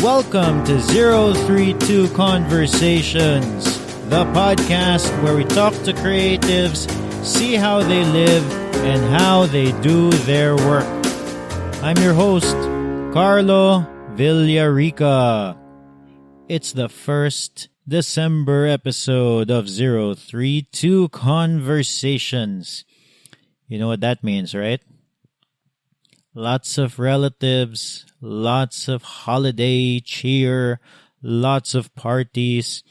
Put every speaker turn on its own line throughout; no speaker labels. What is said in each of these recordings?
Welcome to 032 Conversations, the podcast where we talk to creatives, see how they live, and how they do their work. I'm your host, Carlo Villarica. It's the first December episode of 032 Conversations. You know what that means, right? Lots of relatives, lots of holiday cheer, lots of parties.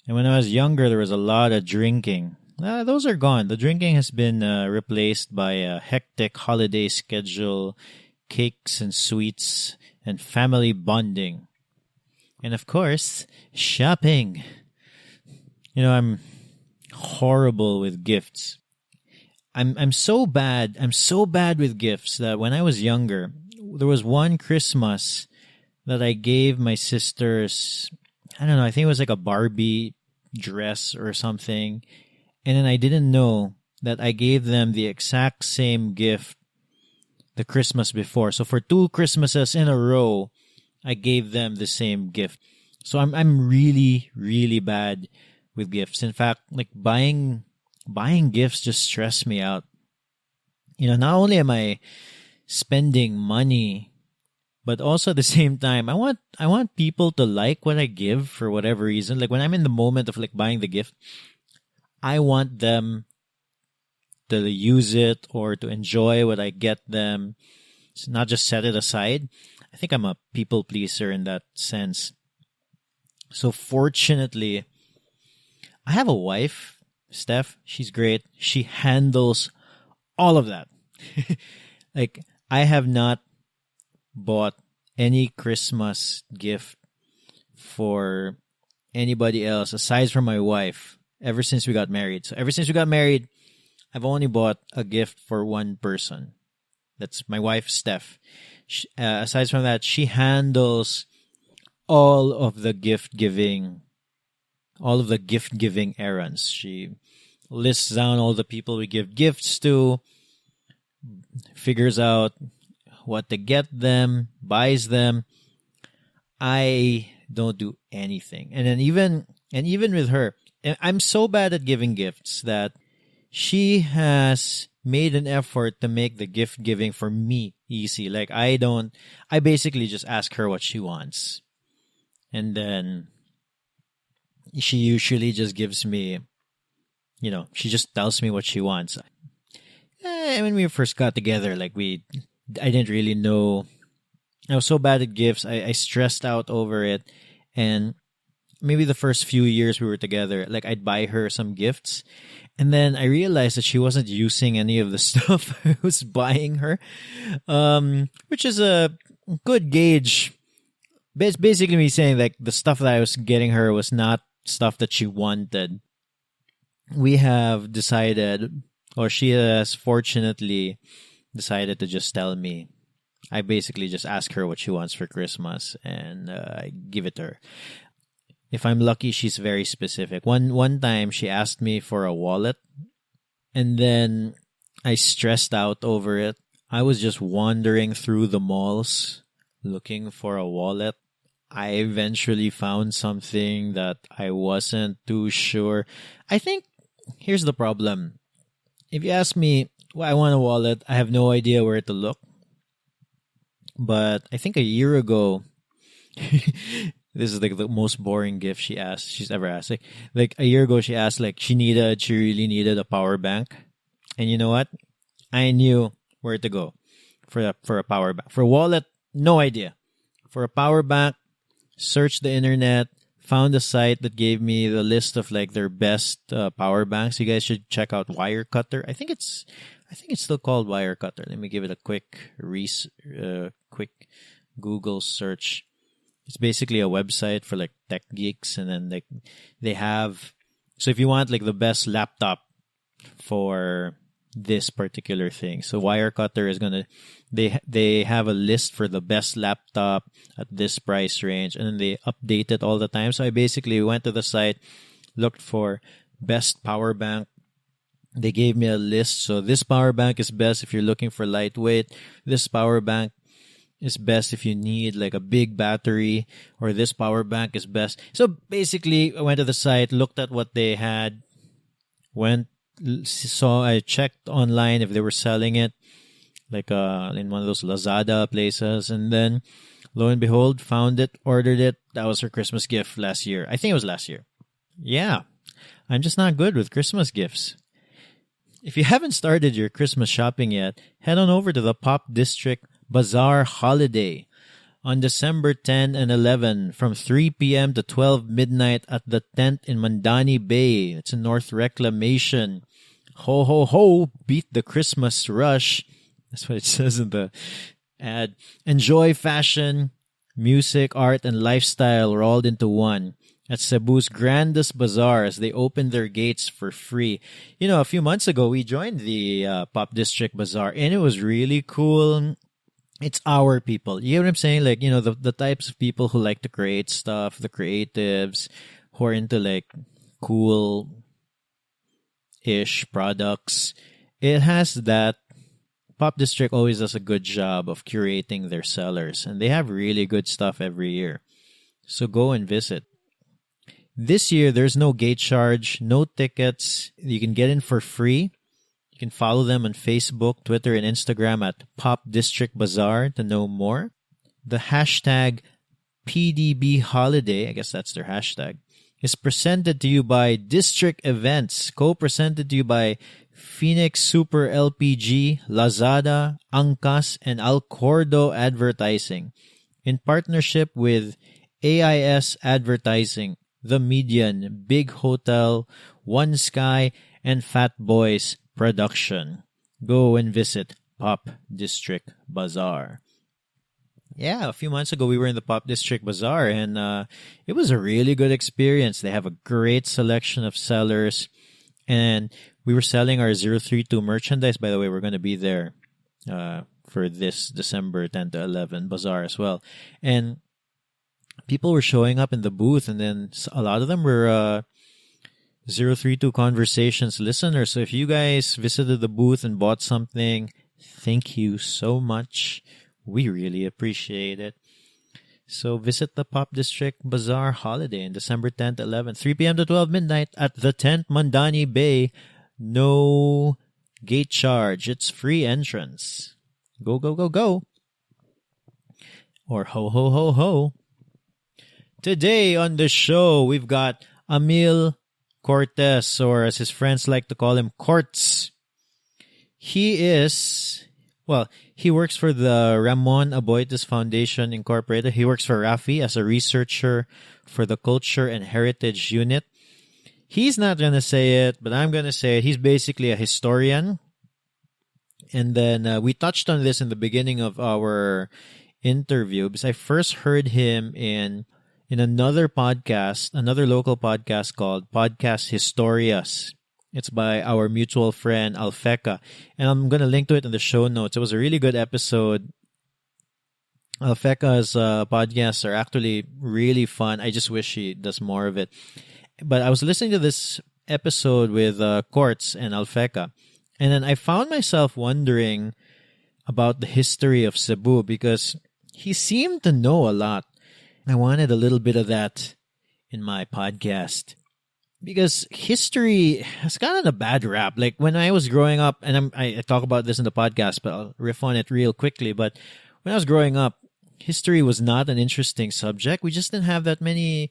And when I was younger, there was a lot of drinking. Those are gone. The drinking has been replaced by a hectic holiday schedule, cakes and sweets, and family bonding. And of course, shopping. You know, I'm horrible with gifts. I'm so bad with gifts that when I was younger, there was one Christmas that I gave my sisters, I don't know, I think it was like a Barbie dress or something. And then I didn't know that I gave them the exact same gift the Christmas before. So for 2 Christmases in a row, I gave them the same gift. So I'm really, really bad with gifts. In fact, like buying gifts just stress me out. You know, not only am I spending money, but also at the same time, I want people to like what I give for whatever reason. Like when I'm in the moment of like buying the gift, I want them to use it or to enjoy what I get them. It's not just set it aside. I think I'm a people pleaser in that sense. So fortunately, I have a wife, Steph. She's great. She handles all of that. Like, I have not bought any Christmas gift for anybody else aside from my wife ever since we got married. So ever since we got married, I've only bought a gift for one person. That's my wife, Steph. Aside from that, she handles all of the gift giving errands. She lists down all the people we give gifts to, figures out what to get them, buys them. I don't do anything. And then even with her, I'm so bad at giving gifts that she has made an effort to make the gift giving for me easy. Like I basically just ask her what she wants. And then she usually just gives me, you know, she just tells me what she wants. When we first got together, like I didn't really know. I was so bad at gifts. I stressed out over it. And maybe the first few years we were together, like I'd buy her some gifts. And then I realized that she wasn't using any of the stuff I was buying her, which is a good gauge. It's basically me saying like the stuff that I was getting her was not stuff that she wanted. We have decided, or she has fortunately decided to just tell me. I basically just ask her what she wants for Christmas and I give it to her. If I'm lucky, she's very specific. One time she asked me for a wallet and then I stressed out over it. I was just wandering through the malls looking for a wallet. I eventually found something that I wasn't too sure. I think here's the problem. If you ask me, well, I want a wallet, I have no idea where to look. But I think a year ago, this is like the most boring gift she's ever asked. Like a year ago, she asked like she really needed a power bank. And you know what? I knew where to go for a power bank. For a wallet, no idea. For a power bank, searched the internet, found a site that gave me the list of like their best power banks. You guys should check out Wirecutter. I think it's still called Wirecutter. Let me give it a quick Google search. It's basically a website for like tech geeks, and then like they have. So if you want like the best laptop for this particular thing, so Wirecutter is gonna they have a list for the best laptop at this price range, and then they update it all the time. So I basically went to the site, looked for best power bank. They gave me a list. So this power bank is best if you're looking for lightweight. This power bank is best if you need like a big battery, or this power bank is best. So basically, I went to the site, looked at what they had, I checked online if they were selling it, like in one of those Lazada places, and then lo and behold, found it, ordered it. That was her Christmas gift last year. I think it was last year. Yeah, I'm just not good with Christmas gifts. If you haven't started your Christmas shopping yet, head on over to the Pop District Bazaar Holiday on December 10 and 11 from 3 p.m. to 12 midnight at the tent in Mandani Bay. It's in North Reclamation. Ho, ho, ho, beat the Christmas rush. That's what it says in the ad. Enjoy fashion, music, art, and lifestyle rolled into one at Cebu's grandest bazaar as they open their gates for free. You know, a few months ago, we joined the Pop District Bazaar, and it was really cool. It's our people. You know what I'm saying? Like, you know, the types of people who like to create stuff, the creatives who are into like cool-ish products. It has that. Pop District always does a good job of curating their sellers, and they have really good stuff every year. So go and visit. This year, there's no gate charge, no tickets. You can get in for free. You can follow them on Facebook, Twitter, and Instagram at Pop District Bazaar to know more. The hashtag PDB Holiday, I guess that's their hashtag, is presented to you by District Events, co-presented to you by Phoenix Super LPG, Lazada, Angkas, and Alcordo Advertising, in partnership with AIS Advertising, The Median, Big Hotel, One Sky, and Fat Boys Production. Go and visit Pop District Bazaar. Yeah, a few months ago we were in the Pop District Bazaar, and it was a really good experience. They have a great selection of sellers, and we were selling our 032 merchandise. By the way, we're going to be there for this December 10 to 11 bazaar as well. And people were showing up in the booth, and then a lot of them were 032 Conversations listeners. So if you guys visited the booth and bought something, thank you so much. We really appreciate it. So visit the Pop District Bazaar Holiday on December 10th, 11th, 3 p.m. to 12 midnight at the tent Mandani Bay. No gate charge. It's free entrance. Go, go, go, go. Or ho, ho, ho, ho. Today on the show, we've got Amiel Cortes, or as his friends like to call him, Cortz. He works for the Ramon Aboitiz Foundation Incorporated. He works for RAFI as a researcher for the Culture and Heritage Unit. He's not going to say it, but I'm going to say it. He's basically a historian. And then we touched on this in the beginning of our interview, because I first heard him in another podcast, another local podcast called Podcast Historias. It's by our mutual friend, Alfeca. And I'm going to link to it in the show notes. It was a really good episode. Alfeca's podcasts are actually really fun. I just wish she does more of it. But I was listening to this episode with Cortz and Alfeca. And then I found myself wondering about the history of Cebu, because he seemed to know a lot. I wanted a little bit of that in my podcast, because history has gotten a bad rap. Like when I was growing up, and I talk about this in the podcast, but I'll riff on it real quickly. But when I was growing up, history was not an interesting subject. We just didn't have that many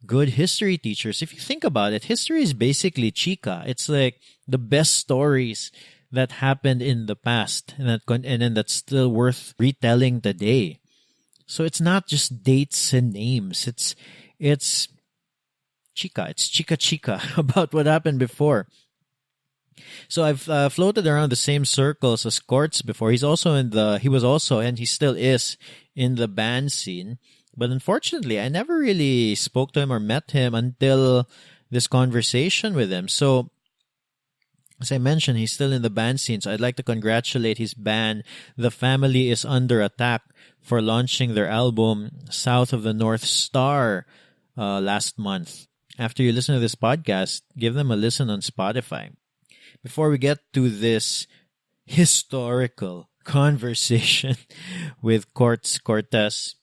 good history teachers. If you think about it, history is basically chica. It's like the best stories that happened in the past, and then that's still worth retelling today. So it's not just dates and names. It's chica. It's chica about what happened before. So I've floated around the same circles as Cortz before. He was also, and he still is, in the band scene. But unfortunately, I never really spoke to him or met him until this conversation with him. So, as I mentioned, he's still in the band scene. So I'd like to congratulate his band, The Family is Under Attack, for launching their album, South of the North Star, last month. After you listen to this podcast, give them a listen on Spotify. Before we get to this historical conversation with Cortes.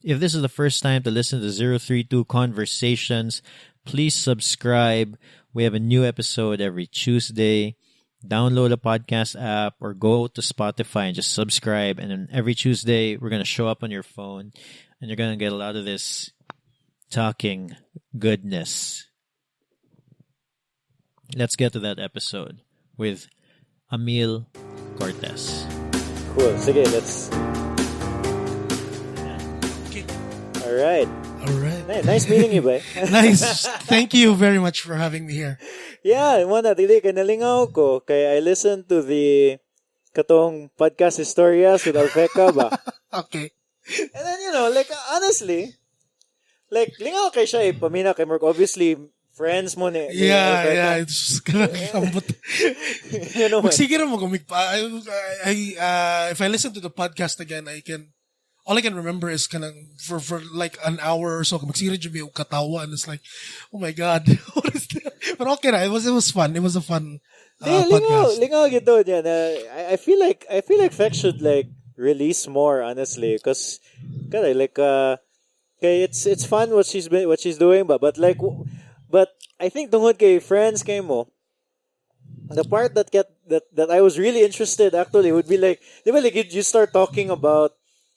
If this is the first time to listen to 032 Conversations, please subscribe. We have a new episode every Tuesday. Download a podcast app or go to Spotify and just subscribe. And then every Tuesday, we're going to show up on your phone and you're going to get a lot of this talking goodness. Let's get to that episode with Amiel Cortes.
Cool. Sige, let's...
Okay.
All right. Nice meeting you, boy.
Nice. Thank you very much for having me here.
Yeah, dili kay nalingaw ko kay I listened to the katong podcast Historias with Alfeca ba.
Okay.
And then honestly, lingaw kay siya pamina kay Mark, obviously friends mo ni.
Yeah, it's kanang Sige ra mo gumigpa. If I listen to the podcast again, all I can remember is kanang for like an hour or so magsira jud mi og katawa and it's like, oh my god, what is that? But okay, it was fun. It was a fun podcast.
Lingaw gito niya na I feel like Fex should release more, honestly, because kay it's fun what she's doing but I think tungod kay friends kay mo, the part that I was really interested actually would be you start talking about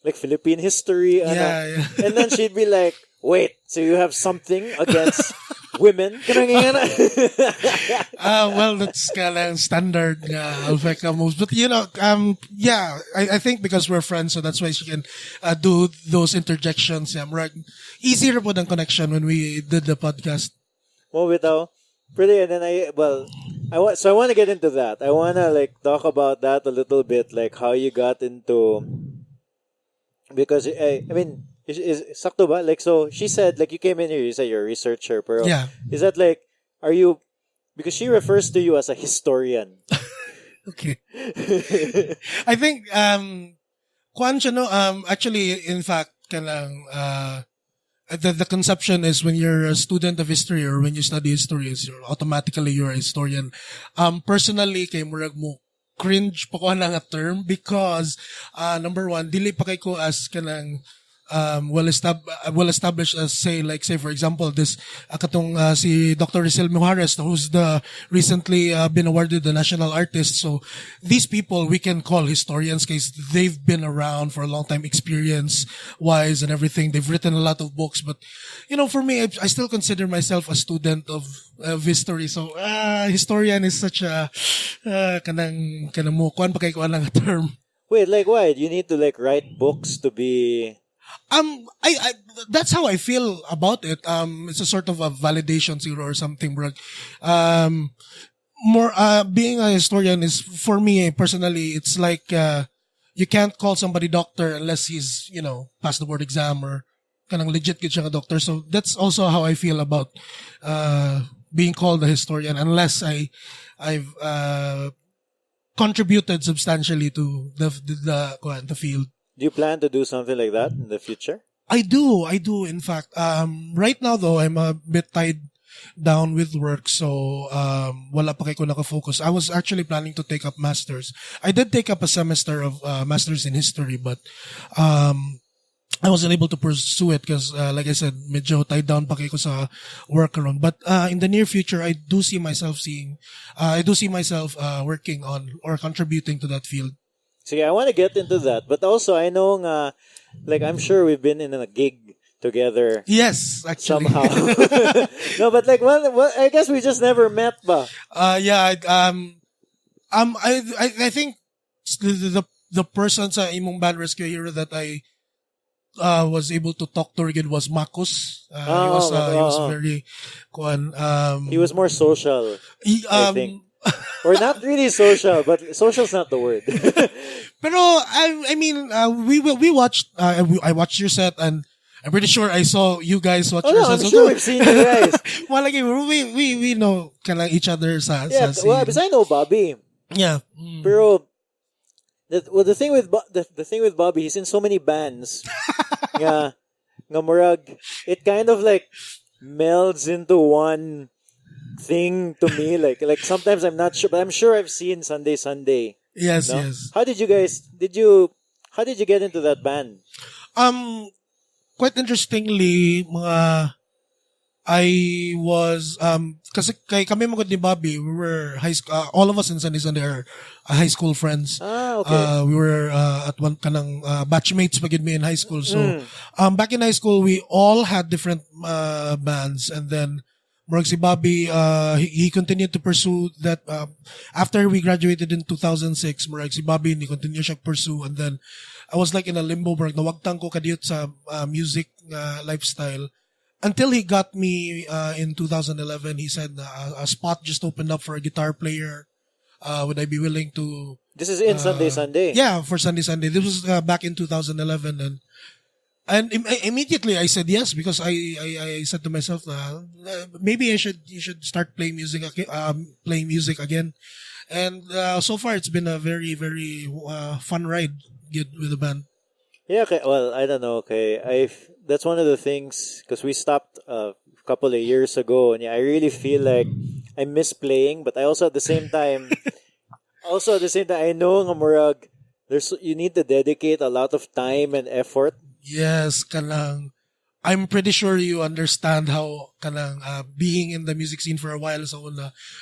Philippine history and then she'd be like, wait, so you have something against women?
Well, that's kind standard Alfeca moves. But, I think because we're friends, so that's why she can do those interjections. Yeah, easier po ng connection when we did the podcast.
Mo bitaw. Pretty, and then I want to get into that. I want to talk about that a little bit, how you got into... Because I mean, is sakto ba? So she said you came in here. You said you're a researcher, pero
yeah.
Is that are you? Because she refers to you as a historian.
Okay. I think actually, in fact, the conception is when you're a student of history or when you study history, automatically you're a historian. Personally, kay murag mo cringe pa ko nga term because number one, dili pa kay ko as kanang well established as say for example this katong si Dr. Rizal Mujarez, who's the recently been awarded the national artist. So these people we can call historians because they've been around for a long time, experience wise and everything. They've written a lot of books, but for me I still consider myself a student of history. So historian is such a kanang mo kuan pa kay ko ang term.
Wait, why you need to write books to be...
I that's how I feel about it. It's a sort of a validation zero or something, bro. Being a historian is, for me personally, it's you can't call somebody doctor unless he's, passed the board exam or kanang legit gid siya nga doctor. So that's also how I feel about, being called a historian unless I've contributed substantially to the field.
Do you plan to do something like that in the future?
I do. In fact, right now though, I'm a bit tied down with work, so wala pa kay ko nakafocus. I was actually planning to take up masters. I did take up a semester of masters in history, but I wasn't able to pursue it because, like I said, medyo tied down pa kay ko sa work around. But in the near future, I do see myself working on or contributing to that field.
See, I want to get into that, but also I know I'm sure we've been in a gig together.
Yes, actually.
Somehow. No, but I guess we just never met ba?
Yeah, I think the person sa imong band Rescue Hero that I was able to talk to again was Marcos. He was very
he was more social, I think. Or not really social, but social's not the word.
Pero I mean, we watched. I watched your set, and I'm pretty sure I saw you guys watch your set.
I'm sure we've seen you guys.
we know kind of each other.
Because I know Bobby.
Yeah.
Pero the thing with Bobby, he's in so many bands. nga murag, it kind of melds into one thing to me. Like sometimes I'm not sure, but I'm sure I've seen Sunday.
Yes,
No?
yes.
How did you how did you get into that band?
Quite interestingly, I was kasi kami magod ni Bobby, we were high school, all of us in Sunday Sunday are high school friends.
Ah, okay.
We were at one kanang batchmates pagid me in high school. So back in high school we all had different bands, and then Murag si Bobby, he continued to pursue that after we graduated in 2006. Murag si Bobby ni continue siya pursue, and then I was like in a limbo, murag nawagtang ko kadiyot sa music lifestyle. Until he got me in 2011, he said a spot just opened up for a guitar player. Would I be willing to?
This is in Sunday Sunday.
Yeah, for Sunday Sunday. This was back in 2011, and immediately I said yes, because I said to myself, maybe you should start playing music again, and so far it's been a very very fun ride with the band.
Yeah, okay. Well, I don't know. Okay, that's one of the things because we stopped a couple of years ago, and yeah, I really feel like I miss playing, but I also at the same time, I know nga murag you need to dedicate a lot of time and effort.
Yes, kanang I'm pretty sure you understand how kanang being in the music scene for a while, so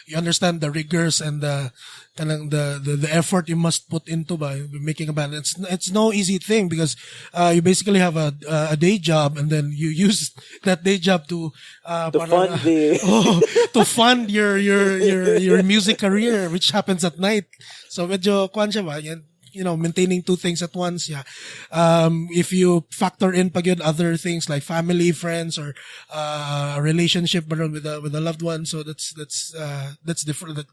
you understand the rigors and the kanang the effort you must put into by making a band. It's no easy thing, because you basically have a day job, and then you use that day job to
Fund the
to fund your music career, which happens at night. So medyo kwan siya ba yan, maintaining two things at once. Yeah. If you factor in pag other things like family, friends, or a relationship with a loved one, so that's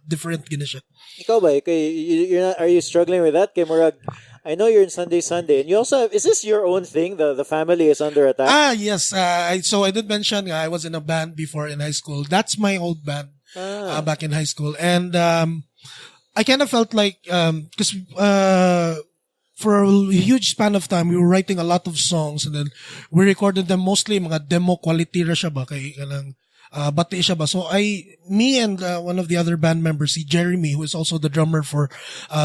different gina siya.
Ikaw ba? You're not, are you struggling with that? Kay murag, I know you're in Sunday Sunday, and you also have, is this your own thing? The family is under attack.
Yes. So I did mention I was in a band before in high school. That's my old band back in high school, and I kind of felt like, because for a huge span of time, we were writing a lot of songs, and then we recorded them mostly mga demo quality ra siya ba, kay kanang bati siya ba. So me and one of the other band members, si Jeremy, who is also the drummer for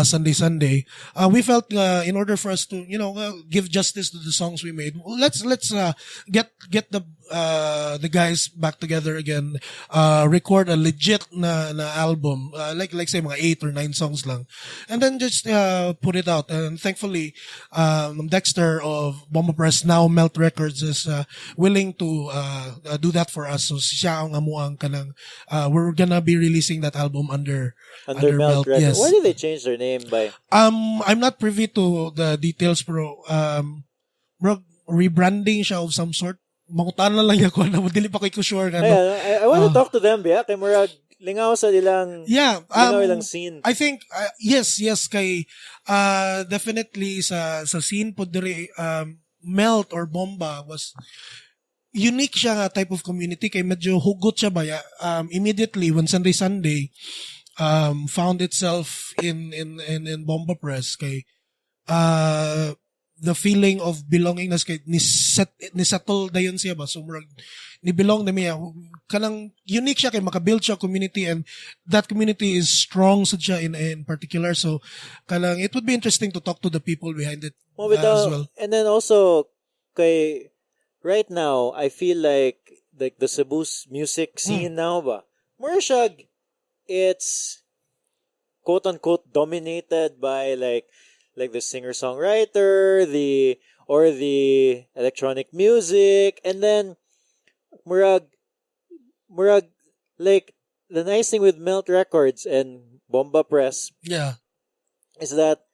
Sunday Sunday, we felt in order for us to give justice to the songs we made, let's get the guys back together again, record a legit na album, like say mga 8 or 9 songs lang, and then just put it out. And thankfully Dexter of Bomba Press, now Melt Records, is willing to do that for us. So siya ang amuang kanang we're gonna be releasing that album under Melt
Records.
Yes.
Why did they change their name by?
I'm not privy to the details, pero rebranding siya of some sort. Mangutan na lang ako na dili pa ko sure nga.
I want to talk to them, kay murag lingaw sa ilang ilang scene.
I think yes kay definitely sa scene po dire, Melt or Bomba was unique siya nga type of community, kay medyo hugot siya ba immediately when Sunday Sunday found itself in Bomba Press, kay the feeling of belongingness kay ni settle dayon siya ba, so murag ni belong na miya, kanang unique siya kay makabuild siya community, and that community is strong sad siya in particular. So kanang it would be interesting to talk to the people behind it as well.
And then also kay right now I feel like the Cebu's music scene now ba more siya, it's quote unquote dominated by like the singer-songwriter, the electronic music, and then murag like the nice thing with Melt Records and Bomba Press is that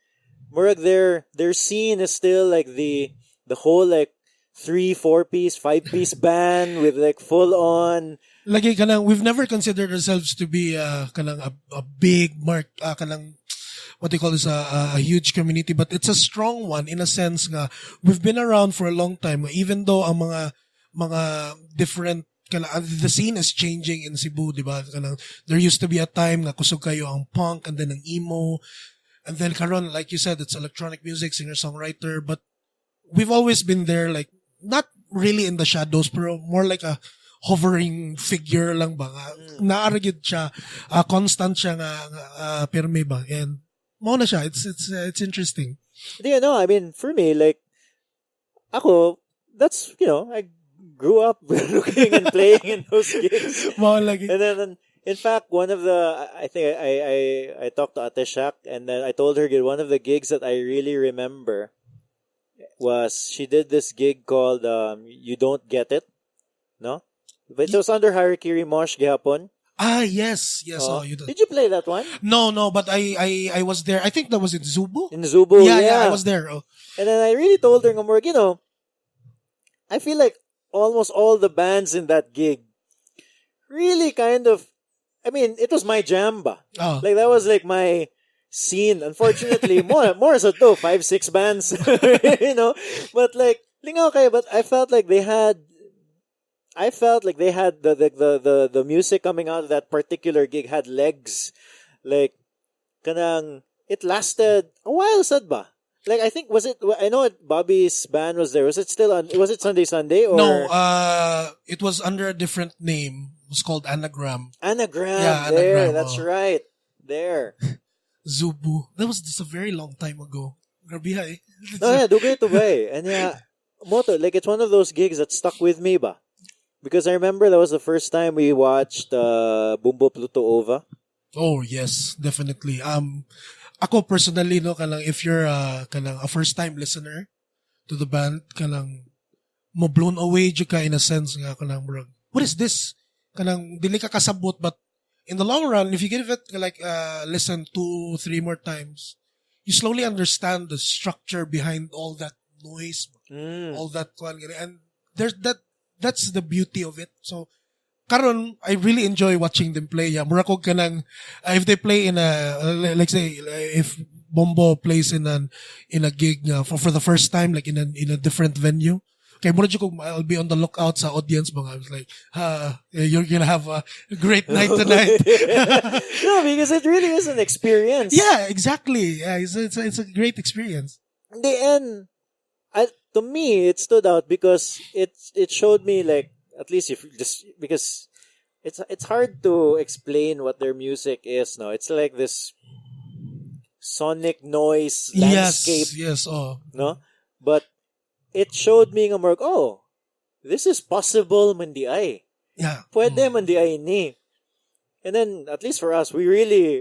murag their scene is still like the whole like 3-4 piece 5-piece band with like full on
lagi kanang we've never considered ourselves to be kanang a big kanang what they call is a huge community, but it's a strong one in a sense nga we've been around for a long time, even though ang mga different the scene is changing in Cebu, di ba? There used to be a time na kusog kayo ang punk and then ang emo, and then karon like you said it's electronic music, singer-songwriter, but we've always been there, like not really in the shadows pero more like a hovering figure lang ba, naaragid siya, constant siya nga pirme ba, and Mo na siya. It's interesting.
I mean, for me, like, ako, that's, I grew up looking and playing in those gigs.
Mo lagi.
And then, in fact, one of the, I think I talked to Ate Shak, and then I told her one of the gigs that I really remember was she did this gig called You Don't Get It, no? But it was under Harikiri Mosh gihapon.
Ah, yes. You
did you play that one?
No, but I was there. I think that was in Cebu.
In Cebu,
yeah, I was there. Oh.
And then I really told her, I feel like almost all the bands in that gig really kind of, I mean, it was my jam ba.
Oh.
Like, that was like my scene. Unfortunately, more sa to, 5-6 bands, But like, lingaw kayo, but I felt like they had the music coming out of that particular gig had legs. Like, it lasted a while, sad ba? Like, I think, I know Bobby's band was there. Was it Sunday or?
No, it was under a different name. It was called Anagram.
Anagram.
Yeah,
there.
Anagram,
That's right. There.
Cebu. That was just a very long time ago. Grabe ha eh.
No, yeah, dugay to ba eh. And yeah, moto, like, it's one of those gigs that stuck with me ba? Because I remember that was the first time we watched Bumbo Pluto Ova.
Oh, yes, definitely. Ako personally, if you're a first-time listener to the band, mo blown away ka in a sense nga what is this? Dili ka kasabot, but in the long run, if you give it listen 2-3 more times, you slowly understand the structure behind all that noise, all that, and that's the beauty of it. So, karon, I really enjoy watching them play. Yeah, mura ko if they play in like say, if Bombo plays in a gig for the first time, like in a different venue. Okay, mura ko, I'll be on the lookout sa audience. I was like, you're gonna have a great night tonight.
No, because it really is an experience.
Yeah, exactly. Yeah, it's a great experience.
In the end, to me, it stood out because it showed me, like, at least because it's hard to explain what their music is. No, it's like this sonic noise landscape.
Yes. Oh,
no, but it showed me this is possible man di ay.
Yeah,
Pwede man di ay ni. And then at least for us, we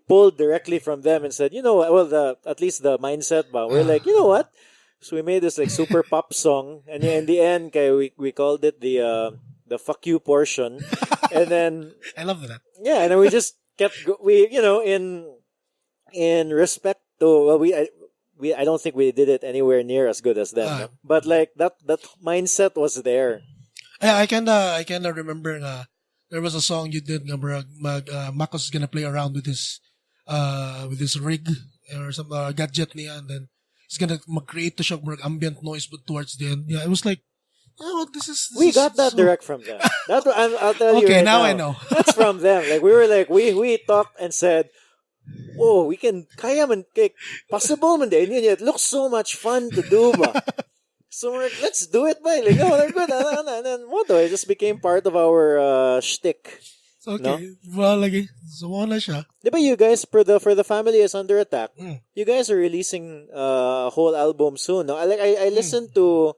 pulled directly from them and said, at least the mindset ba, we're like, you know what? So we made this like super pop song, and in the end, we called it the fuck you portion, and then
I love that.
Yeah, and then we just kept in respect to I don't think we did it anywhere near as good as them, no? But like that mindset was there.
I kinda remember there was a song you did Marcos is gonna play around with his rig or some gadget niya, and then he's gonna create the shock ambient noise, but towards the end, yeah, it was like,
we got that direct from them. I'll tell you.
Okay,
right
now
now
I know.
That's from them. Like, we were like, we talked and said, "Oh, we can kaya man, possible man din. It looks so much fun to do, ba?" So we're like, let's do it, ba? Like, they're good. And then it just became part of our shtick.
Okay.
No?
Well, lagi. So, wala siya.
Diba you guys, for the Family is Under Attack, you guys are releasing a whole album soon, no? I listened to,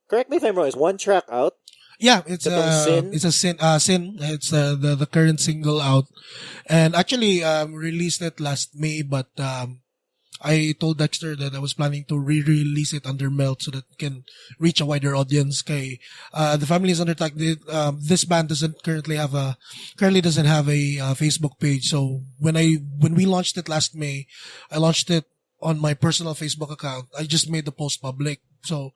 correct me if I'm wrong, is one track out?
Yeah, it's
Sin?
It's a Sin. It's the current single out. And actually, released it last May, but I told Dexter that I was planning to re-release it under Melt so that it can reach a wider audience. The Family is Under Attack. This band currently doesn't have a Facebook page. So when we launched it last May, I launched it on my personal Facebook account. I just made the post public. So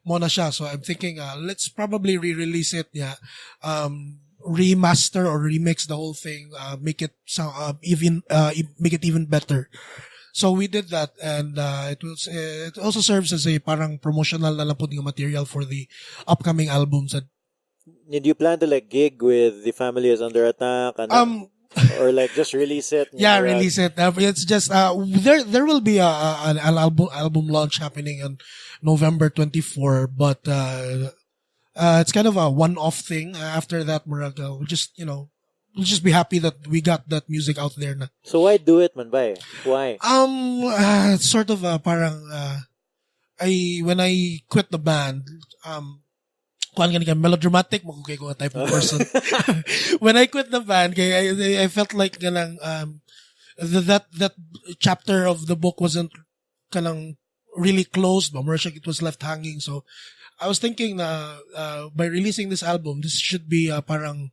mona siya. So I'm thinking, let's probably re-release it. Yeah. Remaster or remix the whole thing. Make it make it even better. So we did that, and it also serves as a parang promotional na lang po ng material for the upcoming albums. And
did you plan to like gig with the Family is Under Attack and or like just release it?
Yeah, release it. It's just there will be an album launch happening on November 24, but it's kind of a one-off thing. After that, we'll just let's just be happy that we got that music out there na.
So why do it, man? Why? Why?
Sort of parang when I quit the band, kuan gani ka melodramatic mo kay ko type of person. When I quit the band, I felt like ganang that chapter of the book wasn't kanang really closed, but more it was left hanging. So I was thinking na by releasing this album, this should be parang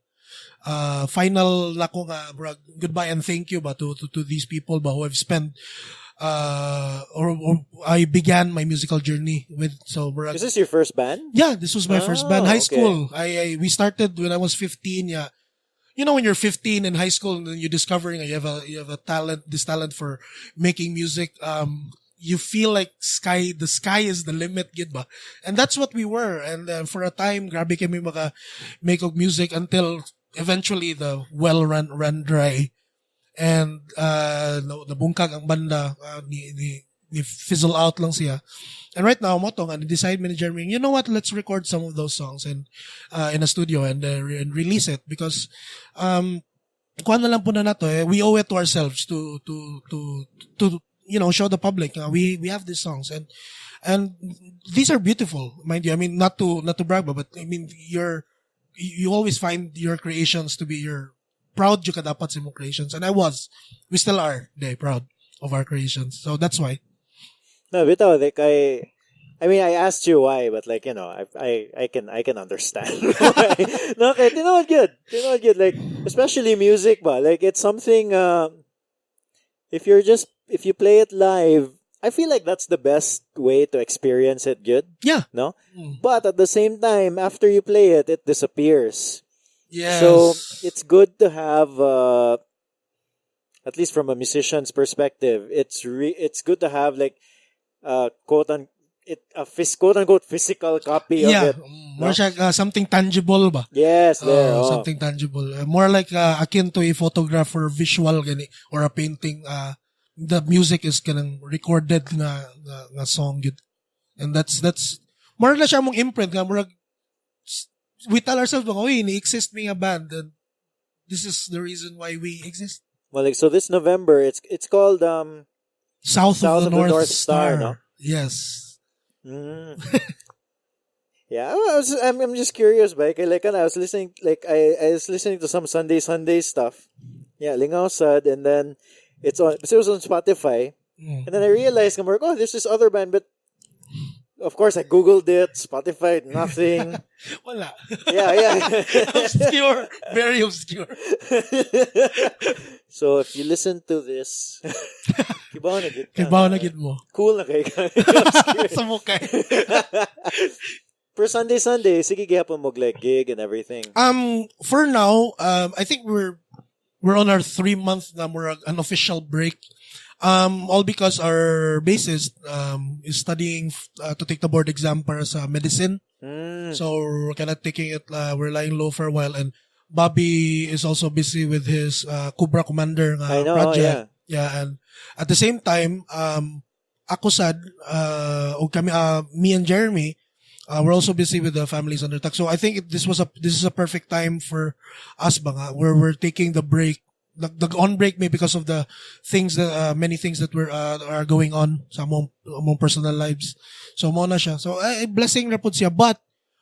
final na ko nga goodbye and thank you ba to these people ba who have spent or I began my musical journey with. So
is this your first band?
Yeah, this was my first band. High
okay.
school. We started when I was 15. Yeah, you know when you're 15 in high school and then you're discovering you have a talent for making music. You feel like the sky is the limit, gid ba? And that's what we were. And for a time, grabe kami make of music until eventually the well ran dry. And nabungkag ang banda, ni fizzle out lang siya. And right now, decide ni Jeremy, you know what, let's record some of those songs in a studio and release it because kuha na lang po na nato we owe it to ourselves to show the public we have these songs and these are beautiful, mind you. I mean, not to brag, but I mean you always find your creations to be your proud. You ka dapat sa mong creations, and we still are proud of our creations. So that's why.
No, bitaw, like I mean, I asked you why, but like, I can understand. No, okay, you know what good, like, especially music, but like, it's something, if you play it live, I feel like that's the best way to experience it good.
Yeah.
No? But at the same time, after you play it, it disappears.
Yes.
So, it's good to have, at least from a musician's perspective, it's good to have like, quote unquote physical copy of it.
More siya, something tangible ba?
Yes, there.
Something tangible. More like akin to a photograph or visual gani or a painting. The music is kanang recorded nga song yun. And that's more na siya mong imprint nga murag we tell ourselves ni-exist me a band and this is the reason why we exist.
Well, like, so this November it's called
South of the North Star.
No?
Yes.
Yeah, I'm just curious, like I was listening, I was listening to some Sunday stuff. Yeah, Lingaw Sad, and then it was on Spotify, and then I realized, there's this other band, but of course I googled it, Spotify, nothing.
Wala.
Yeah.
Obscure, very obscure.
So if you listen to this, kibaw na gid
mo.
Cool na kay ka.
Sa mukha.
For Sunday, sige gihapon mo like gig and everything.
For now, I think we're on our 3-month na murag unofficial break. All because our bassist is studying to take the board exam para sa medicine. So we're kind of taking it, we're lying low for a while, and Bobby is also busy with his Cobra Commander project. Yeah, and at the same time, ako sad, me and Jeremy, we're also busy with the Families Under Attack. So I think this is a perfect time for us where we're taking the break. The on break may because of the things that many things that are going on sa among personal lives. So mo na siya. So blessing ra pud siya, but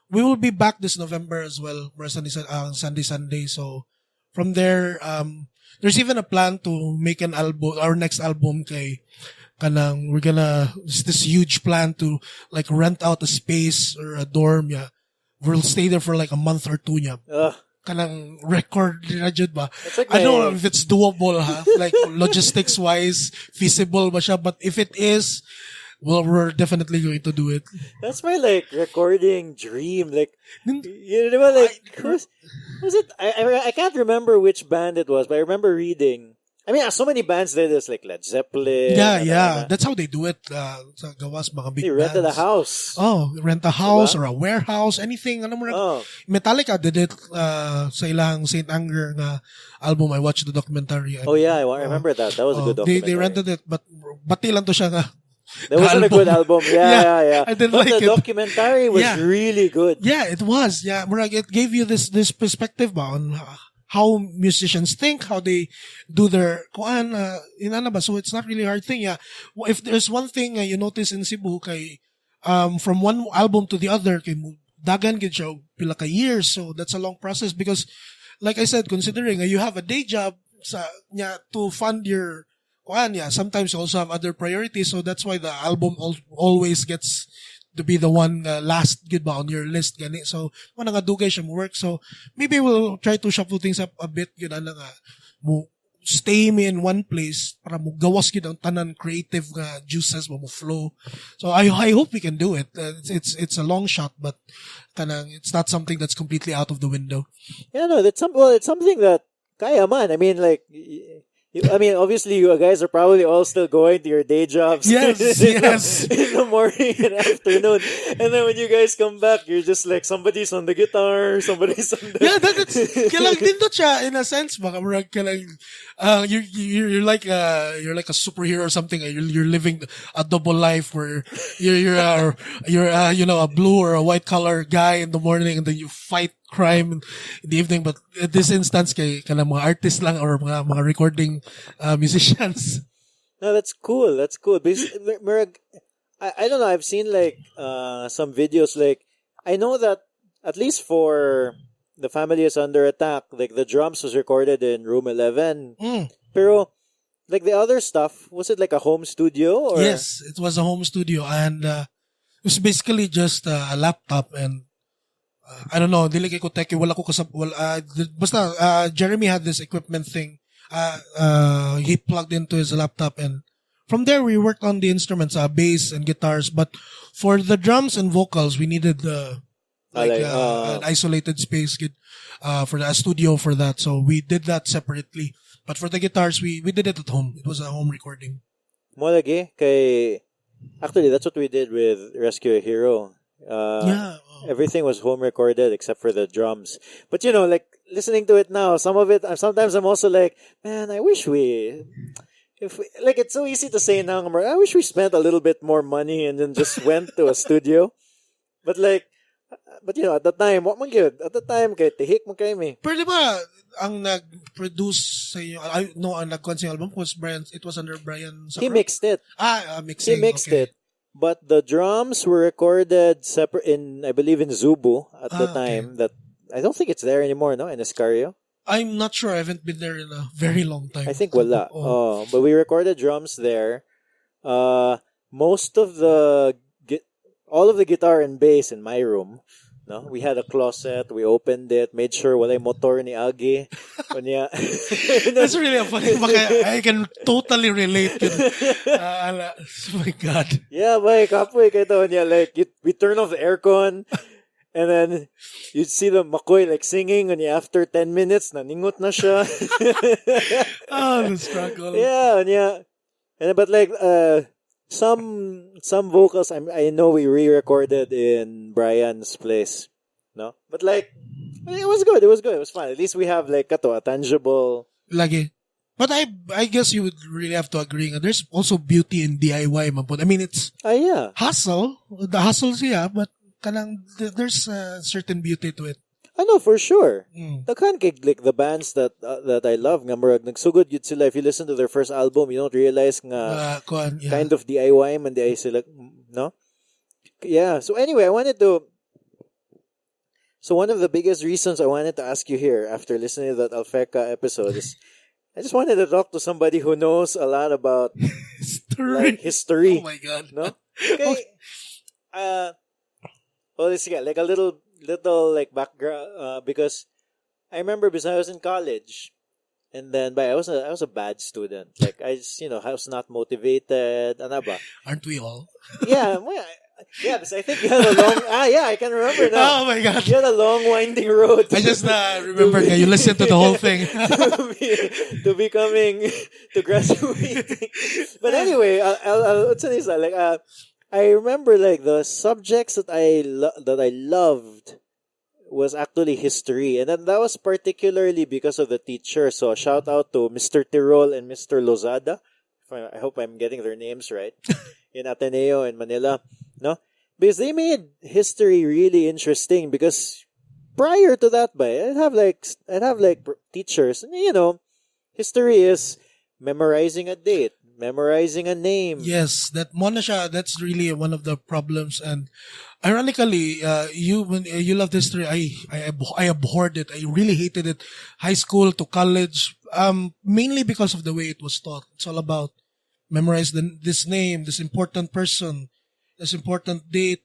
we will be back this November as well. Sunday. So from there there's even a plan to make an album, our next album kay kanang this huge plan to like rent out a space or a dorm. Yeah. We'll stay there for like a month or two niya. Kanang record na jud ba?
Like
I don't know if it's doable like logistics wise feasible ba siya, but if it is, well, we're definitely going to do it.
That's my like recording dream. Like you know, like was it? I can't remember which band it was, but I remember reading. I mean, so many bands did this, like Led Zeppelin.
Yeah. That's how they do it. Sa gawas, mga big
they
bands.
rented a house.
Oh, rent a house
diba?
or a warehouse, anything. Metallica did it sa ilang St. Anger na album. I watched the documentary.
Oh yeah, I remember that. That was a good documentary.
They rented it, but bati lang to siya nga.
That wasn't a good album. Yeah.
I didn't
but
like
the documentary was really good.
Yeah, it was. Yeah, it gave you this perspective on how musicians think, how they do their kuan inana ba. So it's not really a hard thing. Yeah, if there's one thing you notice in Cebu, kay from one album to the other, kay dagan gid siya pila ka years. So that's a long process because, like I said, considering you have a day job sa nya to fund your kuan, yeah, sometimes you also have other priorities. So that's why the album always gets to be the one last good ba on your list gani. So mo nga dugay siya mo work. So maybe we'll try to shuffle things up a bit yun nga mo stay me in one place para mo gawas gid ang tanan creative nga juices mo flow. So I hope we can do it. It's a long shot, but kanang it's not something that's completely out of the window.
Yeah, no, it's something that kaya man. I mean, like, obviously, you guys are probably all still going to your day jobs.
Yes, yes.
In the morning and afternoon. And then when you guys come back, you're just like, somebody's on the guitar, somebody's on the...
Yeah, that's, kalang dindot siya, in a sense, baka marag kalang, you're like a superhero or something. You're living a double life where you're a blue or a white collar guy in the morning and then you fight crime in the evening. But at this instance, kay kanang mga artists lang or mga recording musicians.
No, that's cool. That's cool. Because, I don't know. I've seen like some videos. Like, I know that at least for The Family is Under Attack, like the drums was recorded in room 11. Pero like the other stuff, was it like a home studio? Or?
Yes, it was a home studio, and it was basically just a laptop and. I don't know, dili kay ko tech, wala ko kasab, basta, Jeremy had this equipment thing, he plugged into his laptop and from there we worked on the instruments, bass and guitars, but for the drums and vocals, we needed, an isolated space, for the studio for that, so we did that separately, but for the guitars, we did it at home, it was a home recording.
Mo lagi, kay, actually that's what we did with Rescue a Hero. Everything was home recorded except for the drums. But like listening to it now, sometimes I'm also like, man, I wish it's so easy to say now, I wish we spent a little bit more money and then just went to a studio. But at the time, what man good? At the time, kay tihik mo kay me.
Pero di ba, ang nag-produce sa inyo, ang nag-con sa album was Brian, it was under Brian Sakura?
He mixed it.
Mixing.
He mixed
okay.
it. But the drums were recorded separate I believe in Cebu at the time.
Okay.
That I don't think it's there anymore, no? In Escario.
I'm not sure. I haven't been there in a very long time.
I think wala. But we recorded drums there. Most of all of the guitar and bass in my room. No, we had a closet. We opened it. Made sure walay motor ni Agi.
That's really a funny. I can totally relate. Oh my God.
Yeah, boy, kapoy kay to niya. Like we turn off the aircon, and then you'd see the makoy like singing, and after 10 minutes, naningot na siya.
The struggle.
Yeah. And but like some vocals I know we re-recorded in Brian's place, no? But like it was good. It was fun. At least we have like a tangible.
Lagi. But I guess you would really have to agree. There's also beauty in DIY, man. I mean, it's hustle. The hustle siya, but there's a certain beauty to it.
I know for sure. Daghan kay like the bands that I love nga murag nagsugod yun sila. If you listen to their first album, you don't realize nga kind of DIY man di ay sila, no? Yeah. So anyway, So one of the biggest reasons I wanted to ask you here after listening to that Alfeca episode is I just wanted to talk to somebody who knows a lot about history.
Oh my God.
No? Okay. Let's get like a little like background because I remember because I was in college and then I was a bad student. Like I just I was not motivated. Ano ba?
Aren't we all?
Yeah, because I think you had a long I can remember now.
Oh my God.
You had a long winding road.
I just remember you listened to the whole thing.
to graduating. But anyway, I'll tell you something. Like I remember like the subjects that I loved was actually history, and then that was particularly because of the teacher. So shout out to Mr. Tirol and Mr. Lozada. I hope I'm getting their names right. In Ateneo in Manila, no? Because they made history really interesting because prior to that, I'd have like teachers, and history is memorizing a date, memorizing a name.
Yes, that mo na siya, that's really one of the problems. And ironically, when you loved history, I abhorred it. I really hated it. High school to college, mainly because of the way it was taught. It's all about memorize this name, this important person, this important date,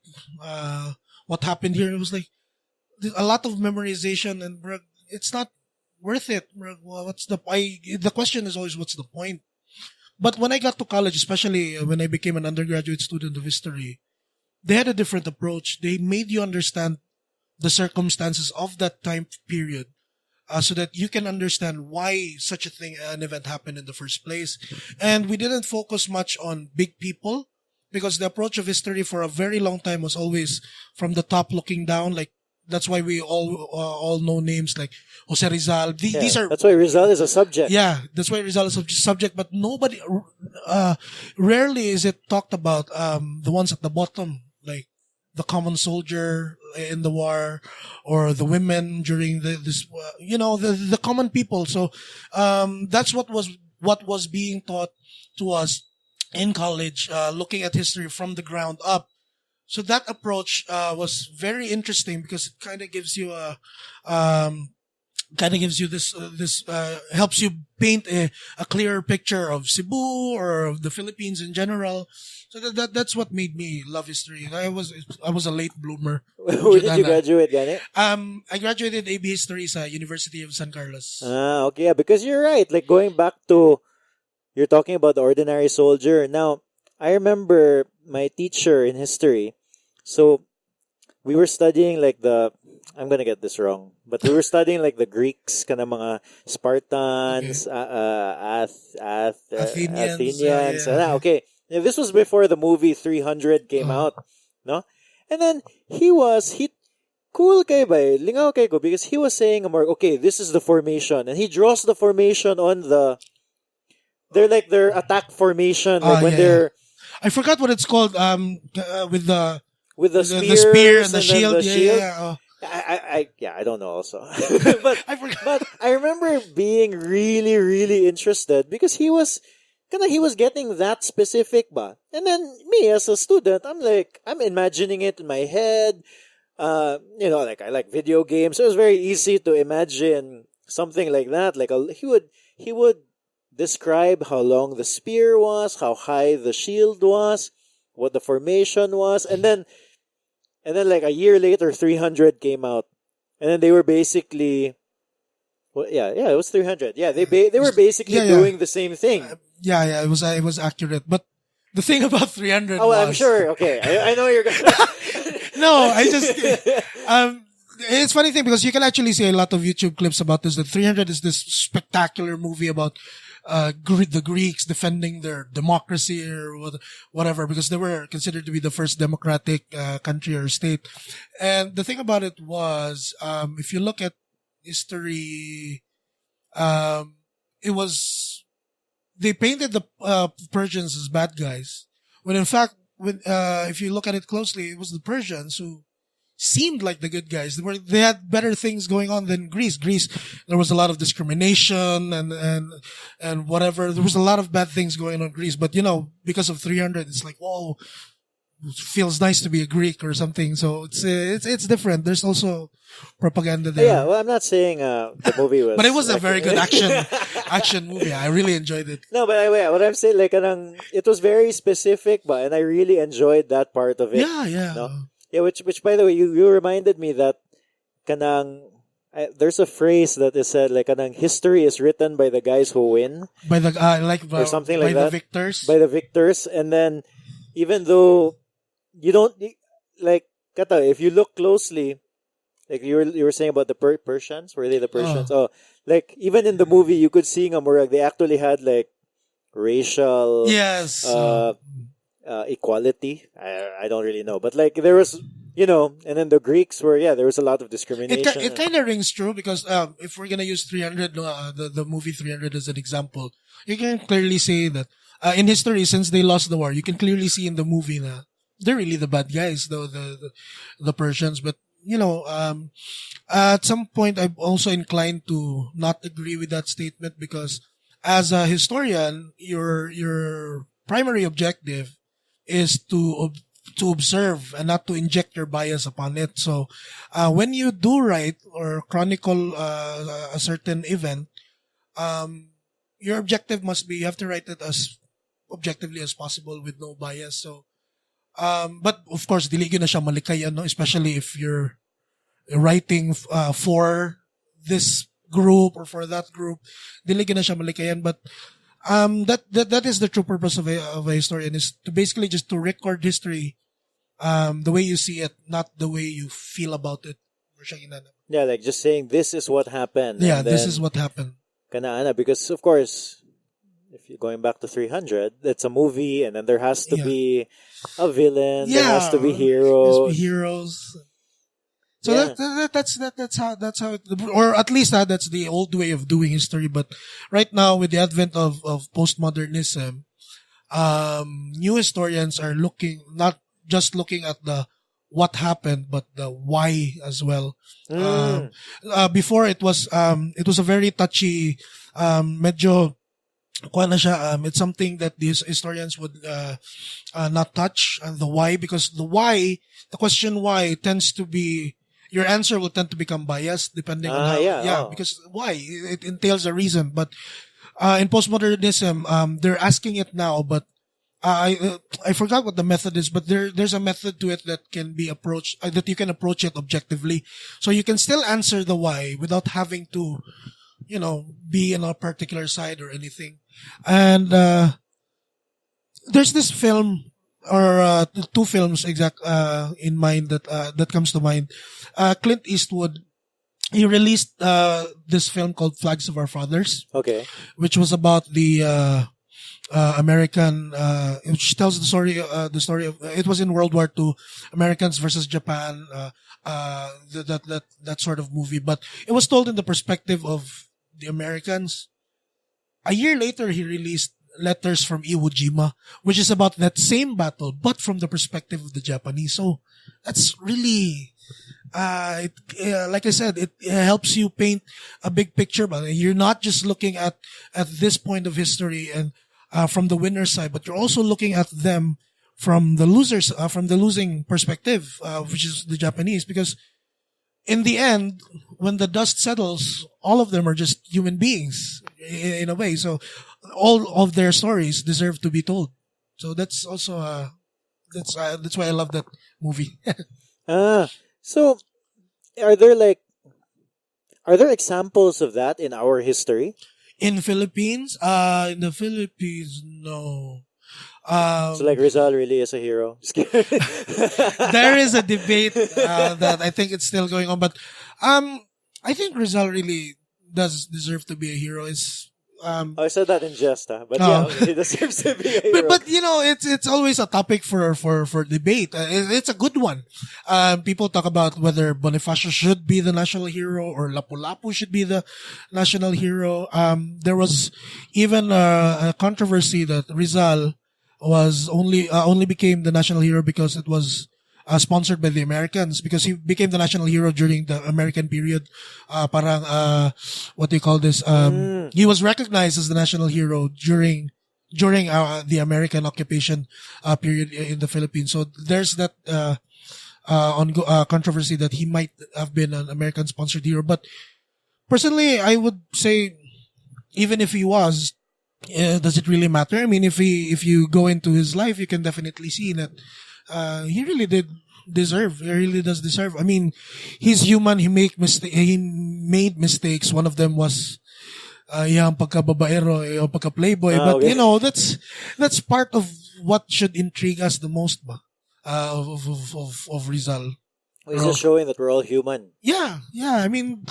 what happened here. It was like a lot of memorization, and bruh, it's not worth it. Bruh. Well, the question is always, what's the point? But when I got to college, especially when I became an undergraduate student of history, they had a different approach. They made you understand the circumstances of that time period, so that you can understand why such an event happened in the first place. And we didn't focus much on big people, because the approach of history for a very long time was always from the top looking down. Like, that's why we all know names like Jose Rizal. These are,
that's why Rizal is a subject.
yeah, that's why Rizal is a subject, but nobody, rarely is it talked about, the ones at the bottom, like the common soldier in the war, or the women during the common people. So, that's what was being taught to us in college, looking at history from the ground up. So that approach was very interesting, because it kind of gives you helps you paint a clearer picture of Cebu or of the Philippines in general. So that's what made me love history. I was a late bloomer.
Where did you graduate, Gani?
I graduated AB History sa University of San Carlos.
Okay, yeah, because you're right. Like, going back to, you're talking about the ordinary soldier. Now, I remember my teacher in history. So, we were studying like I'm gonna get this wrong, but we were studying like the Greeks, kind of mga Spartans, Athenians.
Yeah.
Okay, now, this was before the movie 300 came out, no? And then he cool kay ba, lingaw kay ko, because he was saying, okay, this is the formation, and he draws the formation on their attack formation, like when they're.
I forgot what it's called. With the
spears
the spear and the
then
shield.
the shield.
Yeah.
I don't know also. but
I forgot.
but I remember being really, really interested, because he was getting that specific ba. And then me as a student, I'm imagining it in my head. Like, I like video games, so it was very easy to imagine something like that. Like, he would describe how long the spear was, how high the shield was, what the formation was, and then like a year later, 300 came out, and then they were basically, it was 300. Yeah, they were basically doing the same thing.
It was accurate, but the thing about 300.
Oh, I'm sure. Okay, I know you're gonna.
No, I just. It's funny thing, because you can actually see a lot of YouTube clips about this. That 300 is this spectacular movie about the Greeks defending their democracy or whatever, because they were considered to be the first democratic country or state. And the thing about it was, if you look at history, it was, they painted the Persians as bad guys, when in fact, if you look at it closely, it was the Persians who seemed like the good guys. They had better things going on than Greece. There was a lot of discrimination and whatever. There was a lot of bad things going on in Greece. But, because of 300, it's like, whoa, it feels nice to be a Greek or something. So it's different. There's also propaganda there.
Yeah, well, I'm not saying the movie was.
But it was a very good action movie. I really enjoyed it.
No, but what I'm saying, like, it was very specific, and I really enjoyed that part of it.
Yeah.
No? Yeah, which by the way, you reminded me that there's a phrase that is said, like, history is written by the guys who win,
by the
or something like
by
that,
the victors,
by the victors. And then, even though you don't like, if you look closely, like you were saying about the Persians, were they the Persians? Oh, like, even in the movie, you could see they actually had like racial equality. I don't really know, but like there was, and then the Greeks were, there was a lot of discrimination.
It kind of rings true, because if we're gonna use 300, the movie 300 as an example, you can clearly say that in history, since they lost the war, you can clearly see in the movie that they're really the bad guys, though the Persians. But at some point I'm also inclined to not agree with that statement because as a historian, your primary objective is to observe and not to inject your bias upon it. So, when you do write or chronicle a certain event, your objective must be you have to write it as objectively as possible with no bias. So, but of course, dili gyud na siya malikayan, no? Especially if you're writing for this group or for that group, dili gyud na siya malikayan. But that is the true purpose of a historian, is to basically just to record history the way you see it, not the way you feel about it.
Yeah, like just saying this is what happened.
Yeah,
and
this
then
is what happened.
Kana because of course, if you're going back to 300, it's a movie, and then there has to be a villain. There has to be
heroes. So that's how it, or at least that's the old way of doing history. But right now, with the advent of postmodernism, new historians are not just looking at the what happened, but the why as well. Before it was a very touchy, medyo kuha na siya, it's something that these historians would not touch, and the why, because the question why tends to be, your answer will tend to become biased depending on how, because why, it entails a reason. But in postmodernism, they're asking it now, but I forgot what the method is, but there's a method to it that can be approached, that you can approach it objectively. So you can still answer the why without having to, be in a particular side or anything. And there's this film, or two films in mind that comes to mind. Clint Eastwood, he released this film called Flags of Our Fathers.
Okay. Which
was about the American, which tells the story of, it was in World War II, Americans versus Japan, that sort of movie. But it was told in the perspective of the Americans. A year later, he released Letters from Iwo Jima, which is about that same battle, but from the perspective of the Japanese. So that's really, like I said, it helps you paint a big picture, but you're not just looking at this point of history and from the winner's side, but you're also looking at them from the losers, from the losing perspective, which is the Japanese, because in the end, when the dust settles, all of them are just human beings in a way. So all of their stories deserve to be told. So that's also, that's why I love that movie.
So are there examples of that in our history?
In the Philippines, no.
So like Rizal really is a hero. Just kidding.
There is a debate that I think it's still going on, but I think Rizal really does deserve to be a hero.
I said that in jest, but he deserves to be a hero.
But it's always a topic for debate. It's a good one. People talk about whether Bonifacio should be the national hero or Lapu-Lapu should be the national hero. There was even a controversy that Rizal was only became the national hero because it was sponsored by the Americans, because he became the national hero during the American period. What do you call this? He was recognized as the national hero during the American occupation period in the Philippines. So there's that controversy that he might have been an American sponsored hero. But personally, I would say, even if he was, does it really matter? I mean, if you go into his life, you can definitely see that he really did deserve. He really does deserve. I mean, he's human. He made mistakes. One of them was yung pagka-babaero, yung pagka-playboy. But that's part of what should intrigue us the most, of Rizal.
He's just showing that we're all human.
Yeah. I mean,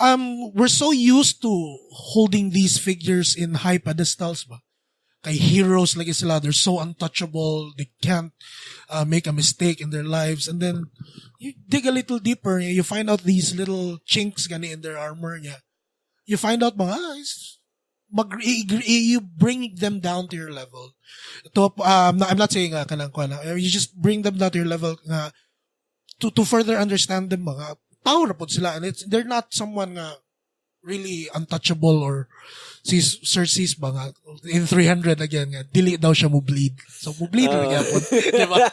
we're so used to holding these figures in high pedestals, kay heroes like sila, they're so untouchable, they can't make a mistake in their lives. And then you dig a little deeper, you find out these little chinks gani in their armor niya. You find out you bring them down to your level. I'm not saying you just bring them down to your level. to further understand them, mga tao na po sila, and they're not someone nga really untouchable, or si Sir Cis ba nga, in 300 again nga, dili daw siya mo bleed. So, mo bleed na gyapon, di ba?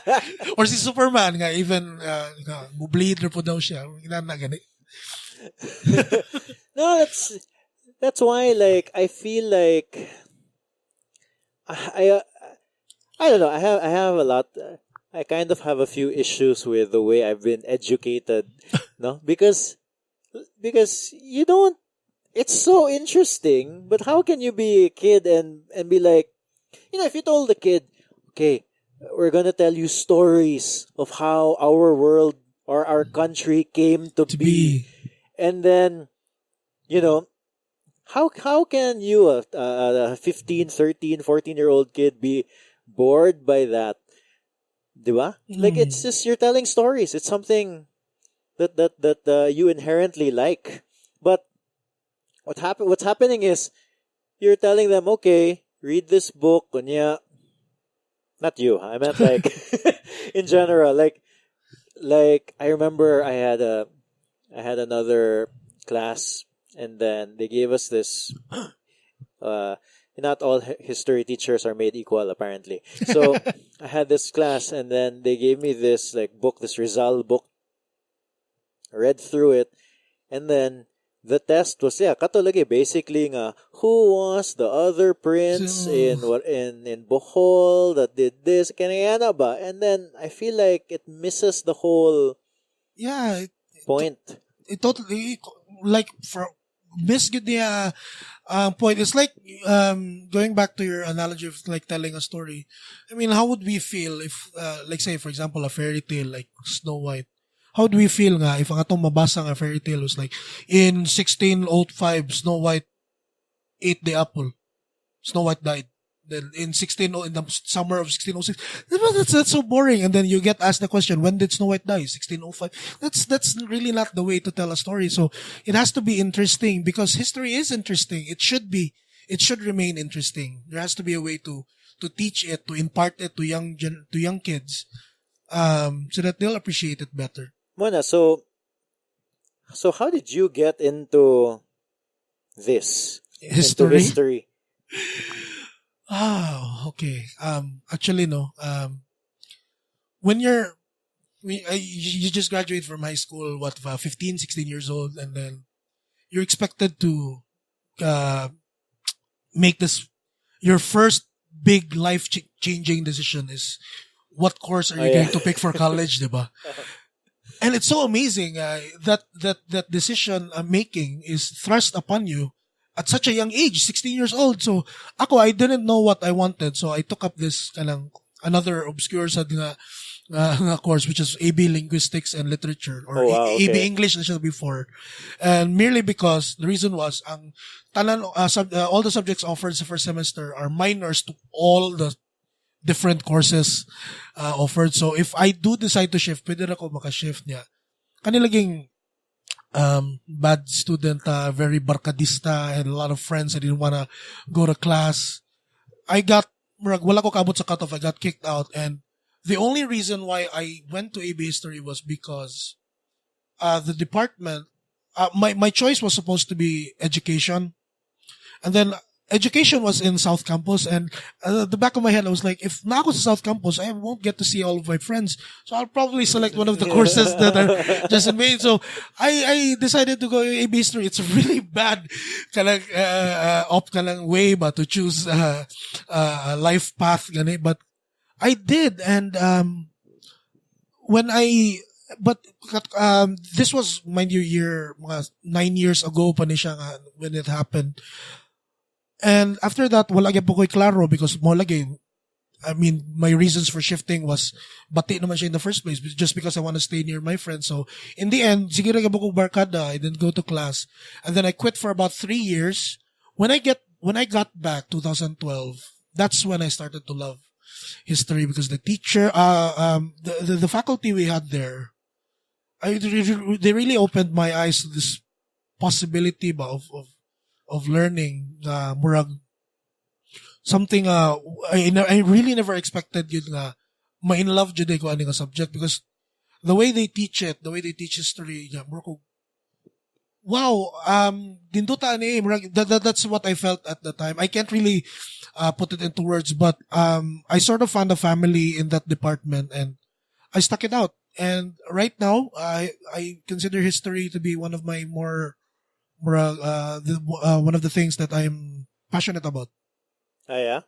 Or si Superman nga, even, mo bleed na po daw siya. Inana gani.
No, that's why, like, I feel like, I don't know, I have a lot, I kind of have a few issues with the way I've been educated, no? Because you don't, it's so interesting, but how can you be a kid and be like, if you told the kid, okay, we're gonna tell you stories of how our world or our country came to be. And then, how can you, a 15, 13, 14-year-old kid be bored by that? Diba? Like, it's just, you're telling stories. It's something that you inherently like. But what's happening is you're telling them, okay, read this book, kunya. Not you. I meant like in general. Like I remember I had another class, and then they gave us this. Not all history teachers are made equal, apparently. So I had this class, and then they gave me this like book, this Rizal book. I read through it, and then the test was katulagi basically nga, who was the other prince in Bohol that did this, kanayana ba? And then I feel like it misses the whole point.
It totally, like, for miss good the point. It's like going back to your analogy of like telling a story. I mean, how would we feel if like, say for example, a fairy tale like Snow White? How do we feel nga if ang atong mabasa nga fairy tale was like, in 1605, Snow White ate the apple. Snow White died. Then in the summer of 1606, that's so boring. And then you get asked the question, when did Snow White die? 1605. That's really not the way to tell a story. So it has to be interesting, because history is interesting. It should be. It should remain interesting. There has to be a way to teach it, to impart it to young kids, so that they'll appreciate it better.
Mona, so how did you get into this?
History?
Into history?
Okay. Actually, no. When you just graduate from high school, 15, 16 years old, and then you're expected to make this, your first big life-changing decision is, what course are you going to pick for college, diba? And it's so amazing that decision making is thrust upon you at such a young age, 16 years old. So I didn't know what I wanted, so I took up this another obscure course, which is AB Linguistics and Literature, or AB English na siya before. And merely because the reason was all the subjects offered sa first semester are minors to all the different courses offered. So if I do decide to shift, pwede na ako maka-shift niya. Kanilaging bad student, very barkadista, and a lot of friends. I didn't want to go to class. Wala ko kaabot sa cutoff. I got kicked out. And the only reason why I went to AB History was because the department, my choice was supposed to be education. And then education was in South Campus, and at the back of my head, I was like, if na ako sa South Campus, I won't get to see all of my friends. So I'll probably select one of the courses that are just in Maine. So I decided to go AB History. It's a really bad way ba to choose a life path, gani. But I did, and this was, mind you, mga 9 years ago pa ni siya nga when it happened. And after that, wala gyud po ko'y klaro, because mo lagi, I mean, my reasons for shifting was bati naman siya in the first place, just because I want to stay near my friends. So in the end, sige ra gyud ko barkada. I didn't go to class, and then I quit for about 3 years. When I got back 2012, that's when I started to love history, because the teacher, the faculty we had there, they really opened my eyes to this possibility of learning, murag something, I really never expected yun nga, ma-in love jud ko ani nga subject, because the way they teach it, the way they teach history, yeah, murag ko, wow, dinduta ni, that's what I felt at the time. I can't really put it into words, but I sort of found a family in that department and I stuck it out. And right now, I consider history to be one of my one of the things that I'm passionate about.
Ah, yeah?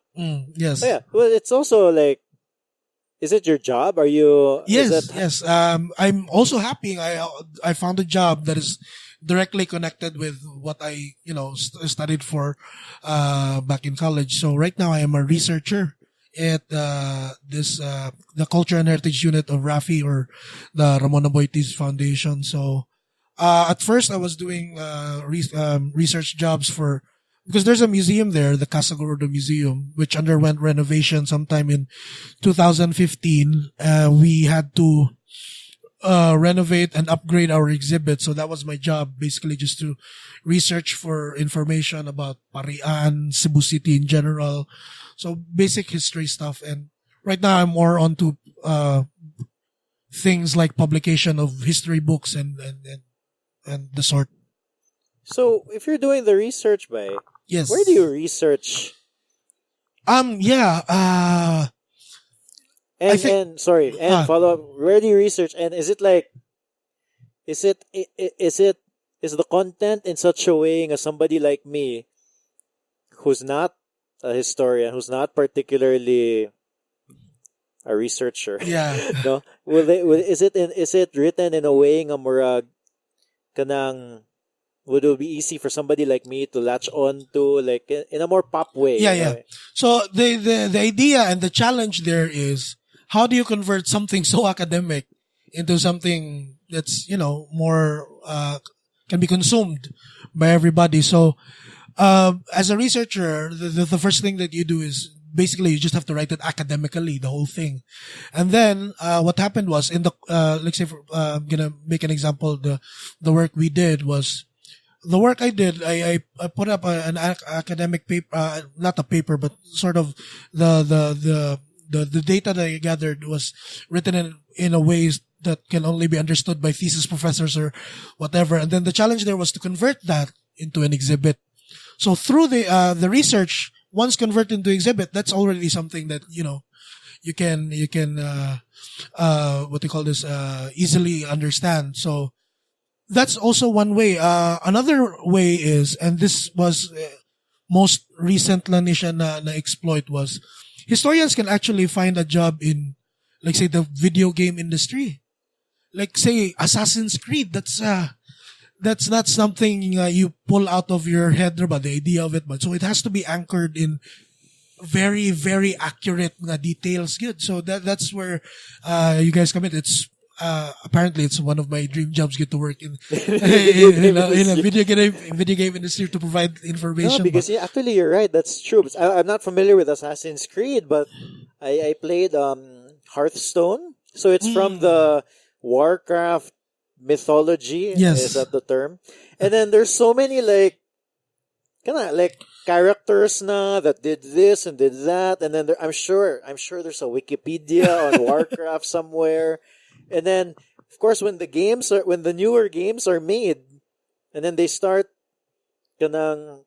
Yes.
Oh, yeah. Well, it's also like, is it your job? Are you...
Yes,
is that,
yes. I'm also happy. I found a job that is directly connected with what I studied for back in college. So right now I am a researcher at the Culture and Heritage Unit of RAFI, or the Ramon Aboitiz Foundation. So at first I was doing research jobs because there's a museum there, the Casagordo Museum, which underwent renovation sometime in 2015. We had to renovate and upgrade our exhibit. So that was my job, basically just to research for information about Parian, Cebu City in general. So basic history stuff. And right now I'm more onto things like publication of history books and the sort.
so if you're doing the research,
Yes.
where do you research?
Yeah. I think-
And follow up. Where do you research? And is it like, is the content in such a way nga somebody like me, who's not a historian, who's not particularly a researcher,
Yeah.
no? Is it written in a way nga murag kanang, would it be easy for somebody like me to latch on to, like in a more pop way?
Yeah,
you know?
yeah. So the idea and the challenge there is, how do you convert something so academic into something that's, more, can be consumed by everybody? So, as a researcher, the first thing that you do is basically you just have to write it academically, the whole thing. And then, what happened was let's say, I'm gonna make an example. The work we did was, the work I did, I put up an academic paper, not a paper, but sort of the data that I gathered was written in a ways that can only be understood by thesis professors or whatever. And then the challenge there was to convert that into an exhibit. So through the research, once converted into exhibit, that's already something that, you can what they call this, easily understand. So that's also one way. Another way is, and this was most recent lang ni siya na exploit, was historians can actually find a job in, like, say, the video game industry. Like, say, Assassin's Creed. That's not something you pull out of your head, but the idea of it. But so it has to be anchored in very, very accurate details. Good. So that's where you guys come in. It's apparently it's one of my dream jobs. Get to work in a video game industry to provide information.
No, because actually you're right. That's true. I'm not familiar with Assassin's Creed, but I played Hearthstone. So it's from the Warcraft mythology.
Yes.
Is that the term? And then there's so many like characters na that did this and did that, and then I'm sure there's a Wikipedia on Warcraft somewhere. And then of course when the newer games are made, and then they start kanang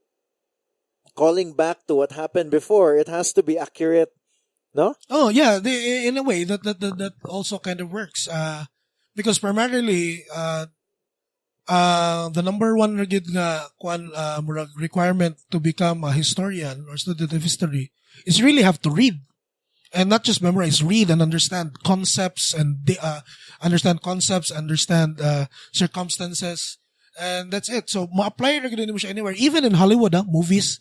calling back to what happened before, it has to be accurate, no?
Oh yeah, in a way that also kind of works. Because primarily, the number one requirement to become a historian or student of history is really have to read. And not just memorize, read and understand concepts understand circumstances. And that's it. So, ma-apply mo siya anywhere. Even in Hollywood, movies,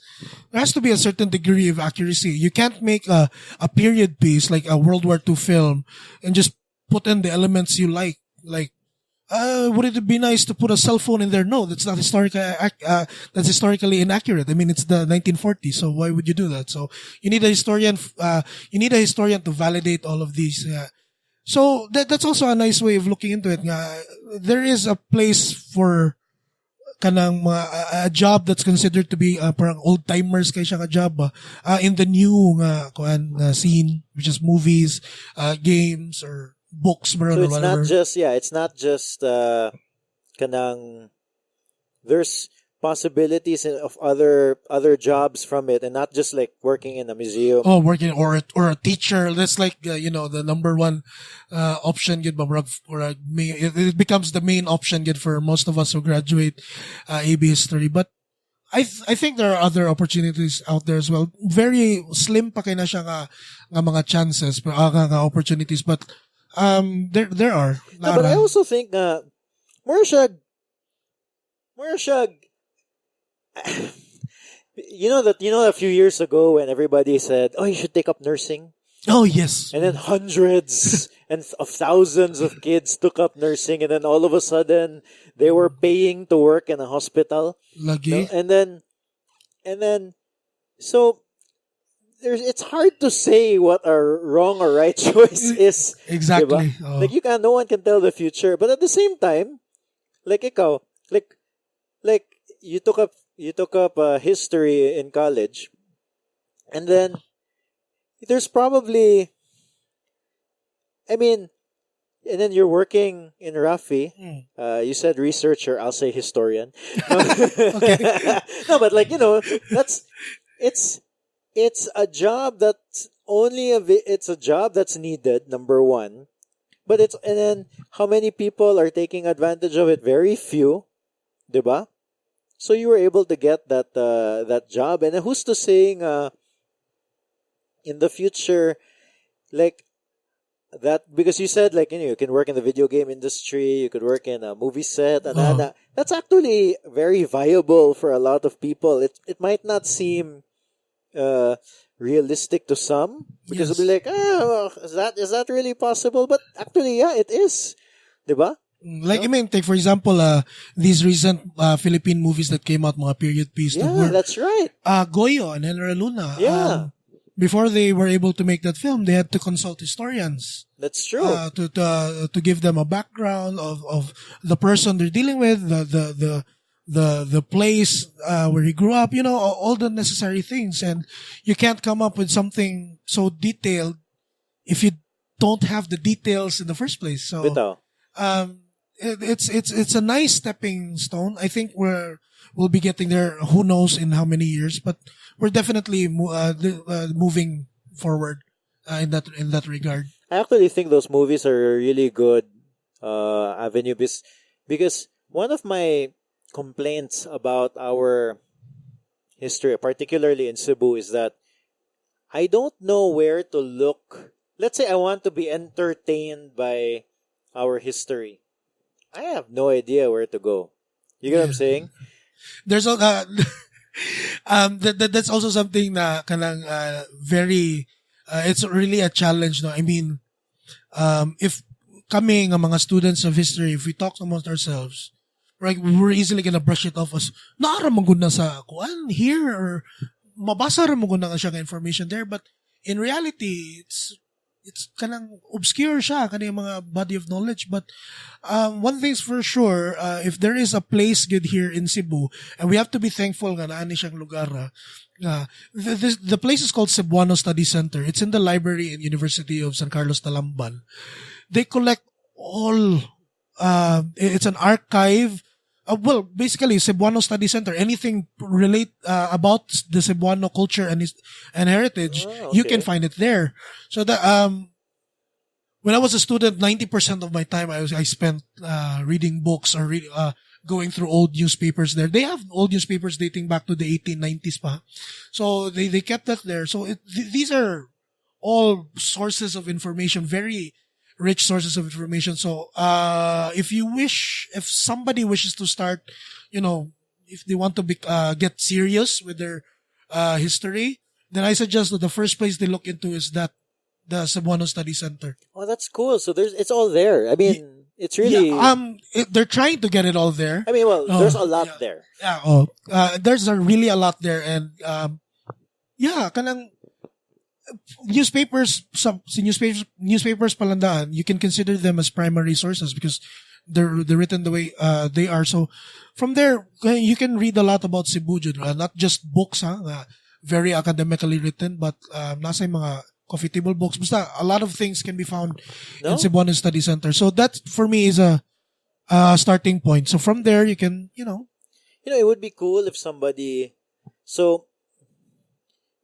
there has to be a certain degree of accuracy. You can't make a period piece like a World War II film and just put in the elements you like. Like, would it be nice to put a cell phone in there? No, that's not that's historically inaccurate. I mean, it's the 1940s, so why would you do that? So you need a historian to validate all of these. So that's also a nice way of looking into it. There is a place for kanang a job that's considered to be parang old timers kay siya ka job in the new scene, which is movies, games, or books, bro,
So
or
it's
whatever.
it's not just kanang there's possibilities of other jobs from it, and not just like working in a museum.
Oh, working or a teacher. That's like the number one option. Good, it becomes the main option. Good for most of us who graduate AB history. But I think there are other opportunities out there as well. Very slim pa kay na siya nga mga chances, nga opportunities. But there are.
No, but I also think more siya you know a few years ago when everybody said, "Oh, you should take up nursing,"
Oh yes.
and then hundreds of thousands of kids took up nursing, and then all of a sudden they were paying to work in a hospital.
Lagi.
And then so it's hard to say what a wrong or right choice is.
Exactly.
Diba?
Oh.
Like no one can tell the future, but at the same time, like ikaw, like you took up history in college, and then there's probably, I mean, and then you're working in RAFI. You said researcher, I'll say historian.
Okay.
No, but it's a job that's it's a job that's needed. Number one, but and then how many people are taking advantage of it? Very few, diba? So you were able to get that job, and then who's to saying in the future, like that, because you said you can work in the video game industry, you could work in a movie set, and that's actually very viable for a lot of people. It might not seem realistic to some, because
Yes.
it'll be like, is that really possible? But actually, yeah, it is, diba?
Like, I mean, take for example, these recent Philippine movies that came out, mga period piece. that
Yeah,
were,
that's right.
Goyo and Henry Luna.
Yeah.
Before they were able to make that film, they had to consult historians
That's true.
to give them a background of the person they're dealing with, the place where he grew up, all the necessary things. And you can't come up with something so detailed if you don't have the details in the first place. So
Bitaw.
it's a nice stepping stone. I think we'll be getting there. Who knows in how many years? But we're definitely moving forward in that regard.
I actually think those movies are a really good avenue, because one of my complaints about our history, particularly in Cebu, is that I don't know where to look. Let's say I want to be entertained by our history. I have no idea where to go. You get what I'm saying?
There's that's also something na kanang very it's really a challenge, no. I mean, if kami nga mga students of history, if we talk amongst ourselves, right, we're easily gonna brush it off as naara man gud na sa kuan here, or mabasa ra mo gud na siya nga information there. But in reality, it's kanang obscure siya kanang mga body of knowledge. But one thing's for sure, if there is a place good here in Cebu, and we have to be thankful nga naani siyang lugar, the place is called Cebuano Study Center. It's in the library in University of San Carlos Talamban. They collect all it's an archive. Basically, Cebuano Study Center. Anything relate about the Cebuano culture and heritage, you can find it there. So that when I was a student, 90% of my time I spent reading books or going through old newspapers there. They have old newspapers dating back to the 1890s pa. So they kept that there. So these are all sources of information, very rich sources of information. So, if somebody wishes to start, if they want to get serious with their, history, then I suggest that the first place they look into is the Cebuano Study Center.
Oh, that's cool. So it's all there. I mean, it's really.
Yeah, they're trying to get it all there.
I mean, well, there's a lot there.
Yeah. There's really a lot there, and kanang newspapers palandaan, you can consider them as primary sources because they're written the way they are. So from there you can read a lot about Cebu, not just books, very academically written, but nasa yung mga coffee table books. Basta, a lot of things can be found
No?
in Cebuano Study Center. So that, for me, is a starting point. So from there, you can,
It would be cool if somebody. So,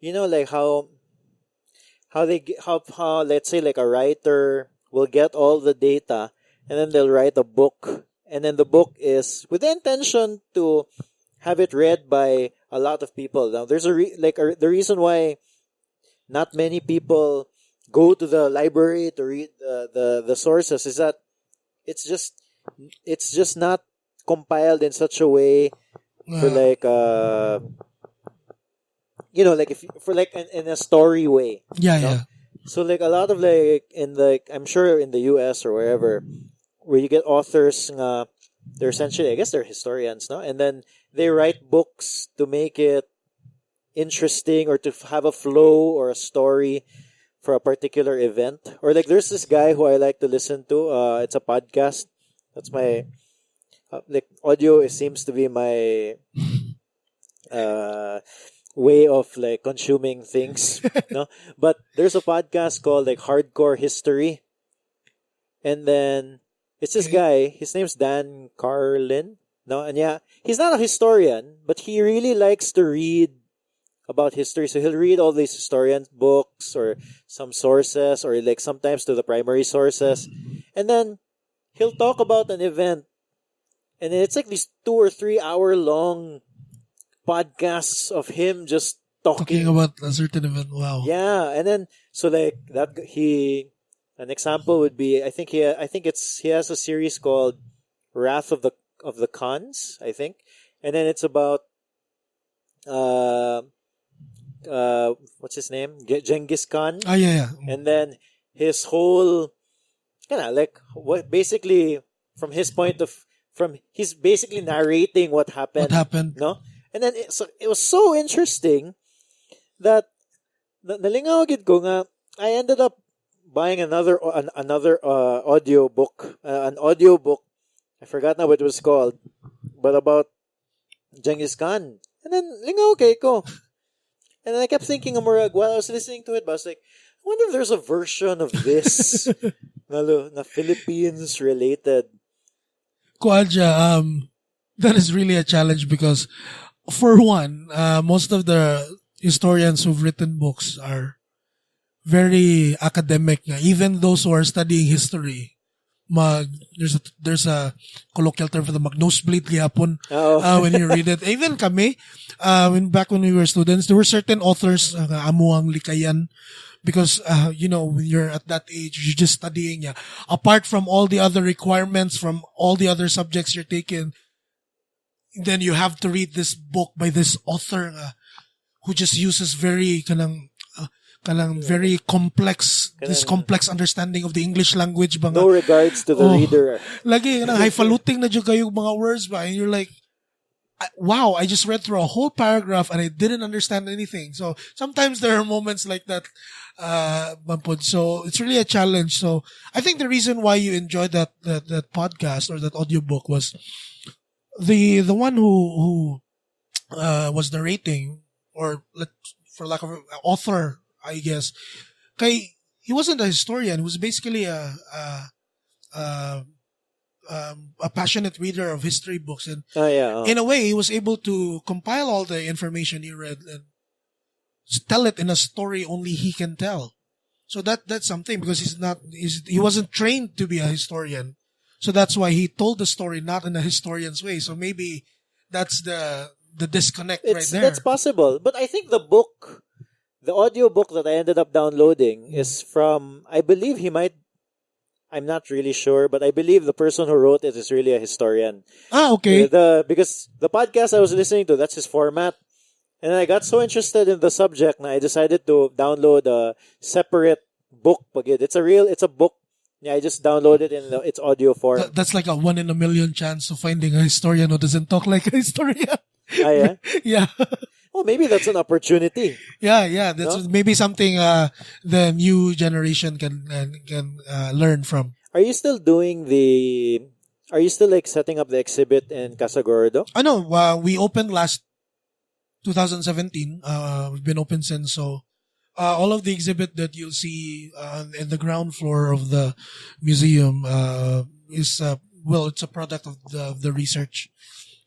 like how they how let's say like a writer will get all the data and then they'll write a book, and then the book is with the intention to have it read by a lot of people. Now, there's the reason why not many people go to the library to read the sources is that it's just not compiled in such a way for like like if for like in a story way.
Yeah,
you know?
yeah.
So like a lot of like I'm sure in the US or wherever where you get authors they're essentially, I guess they're historians, no? And then they write books to make it interesting or to have a flow or a story for a particular event. Or like there's this guy who I like to listen to. It's a podcast. That's my like audio. It seems to be my way of like consuming things. No, but there's a podcast called like Hardcore History, and then it's this guy. His name's Dan Carlin. No, and yeah, he's not a historian, but he really likes to read about history. So he'll read all these historian books or some sources or like sometimes to the primary sources. And then he'll talk about an event. And it's like these 2 or 3 hour long podcasts of him just talking
about a certain event. Wow.
Yeah. And then, so like that, an example would be, I think he has a series called Wrath of the Khans, I think. And then it's about, what's his name? Genghis Khan.
Ah, yeah.
And then his whole, like what basically from his he's basically narrating what happened. No, and then it was so interesting that nalingaw gid ko nga I ended up buying another audio book, an audio book. I forgot now what it was called, but about Genghis Khan. And then lingaw kay ko. And I kept thinking of Murag while I was listening to it, but I was like, I wonder if there's a version of this na Philippines related.
Kuadja, that is really a challenge because, for one, most of the historians who've written books are very academic. Even those who are studying history, there's a colloquial term for the nosebleed gyapon when you read it. Even kami, back when we were students, there were certain authors amuang likayan because when you're at that age, you're just studying. Yeah. Apart from all the other requirements from all the other subjects you're taking, then you have to read this book by this author who just uses very very complex, this complex understanding of the English language.
No regards to the reader.
Lagi, highfalutin na dyan kayo mga words ba? And you're like, wow, I just read through a whole paragraph and I didn't understand anything. So sometimes there are moments like that, Bampod. So it's really a challenge. So I think the reason why you enjoyed that podcast or that audiobook was the one who was narrating, or for lack of author, I guess. He wasn't a historian. He was basically a passionate reader of history books, and in a way, he was able to compile all the information he read and tell it in a story only he can tell. So that's something, because he wasn't trained to be a historian. So that's why he told the story not in a historian's way. So maybe that's the disconnect right there.
That's possible, but I think the audio book that I ended up downloading is from, I believe I'm not really sure, but I believe the person who wrote it is really a historian.
Ah, okay.
Because the podcast I was listening to, that's his format. And I got so interested in the subject that I decided to download a separate book. It's a book. Yeah, I just downloaded it in its audio form.
That's like a 1 in a million chance of finding a historian who doesn't talk like a historian.
Ah, yeah?
Yeah.
Well, maybe that's an opportunity.
Yeah. That's maybe something the new generation can learn from.
Are you still like setting up the exhibit in Casa Gordo?
I know. We opened last 2017. We've been open since, so All of the exhibit that you'll see in the ground floor of the museum is well, it's a product of the research.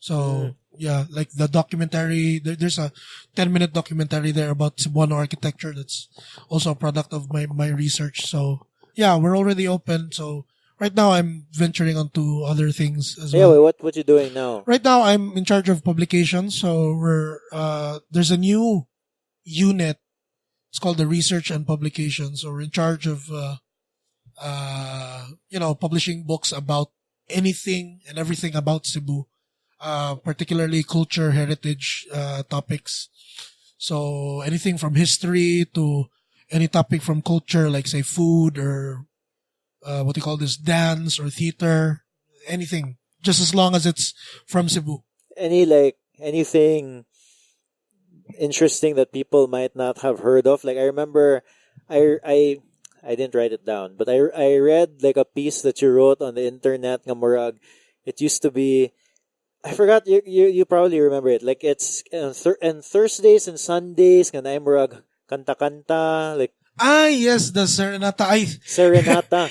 So yeah, like the documentary, there's a 10-minute documentary there about Cebuano architecture. That's also a product of my research. So yeah, we're already open. So right now I'm venturing onto other things as
Yeah,
well.
wait, what you doing now?
Right now I'm in charge of publications. So we're there's a new unit. It's called the Research and Publications. So we're in charge of publishing books about anything and everything about Cebu. Particularly culture, heritage topics. So anything from history to any topic from culture, like say food or what do you call this, dance or theater, anything, just as long as it's from Cebu.
Anything interesting that people might not have heard of? Like I remember, I didn't write it down, but I read like a piece that you wrote on the internet. Nga murag, it used to be. I forgot, you probably remember it. Like it's and Thursdays and Sundays kanay murag kanta kanta like
Yes, the Serenata.
serenata.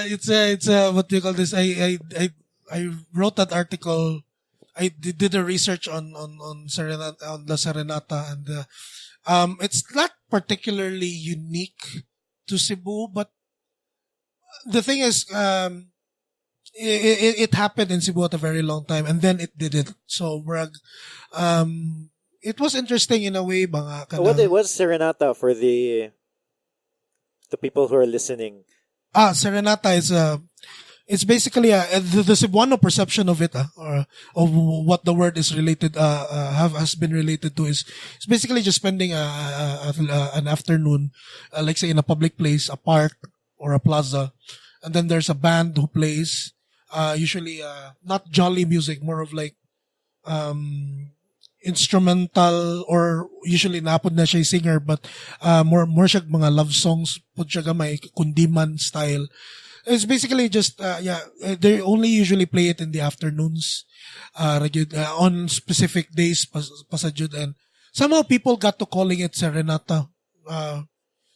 It's a what do you call this? I wrote that article. I did a research on Serenata, on the Serenata, and it's not particularly unique to Cebu, but the thing is, it happened in Cebu at a very long time, and then it didn't. So, it was interesting in a way,
What's serenata for the people who are listening?
Serenata is it's basically the Cebuano perception of it, or of what the word is related, has been related to is it's basically just spending an afternoon, like say in a public place, a park or a plaza, and then there's a band who plays, usually not jolly music, more of like instrumental, or usually napod na siya singer, but more siya mga love songs, pud siya gamay kundiman style. It's basically just they only usually play it in the afternoons, on specific days pasajud, and somehow people got to calling it serenata.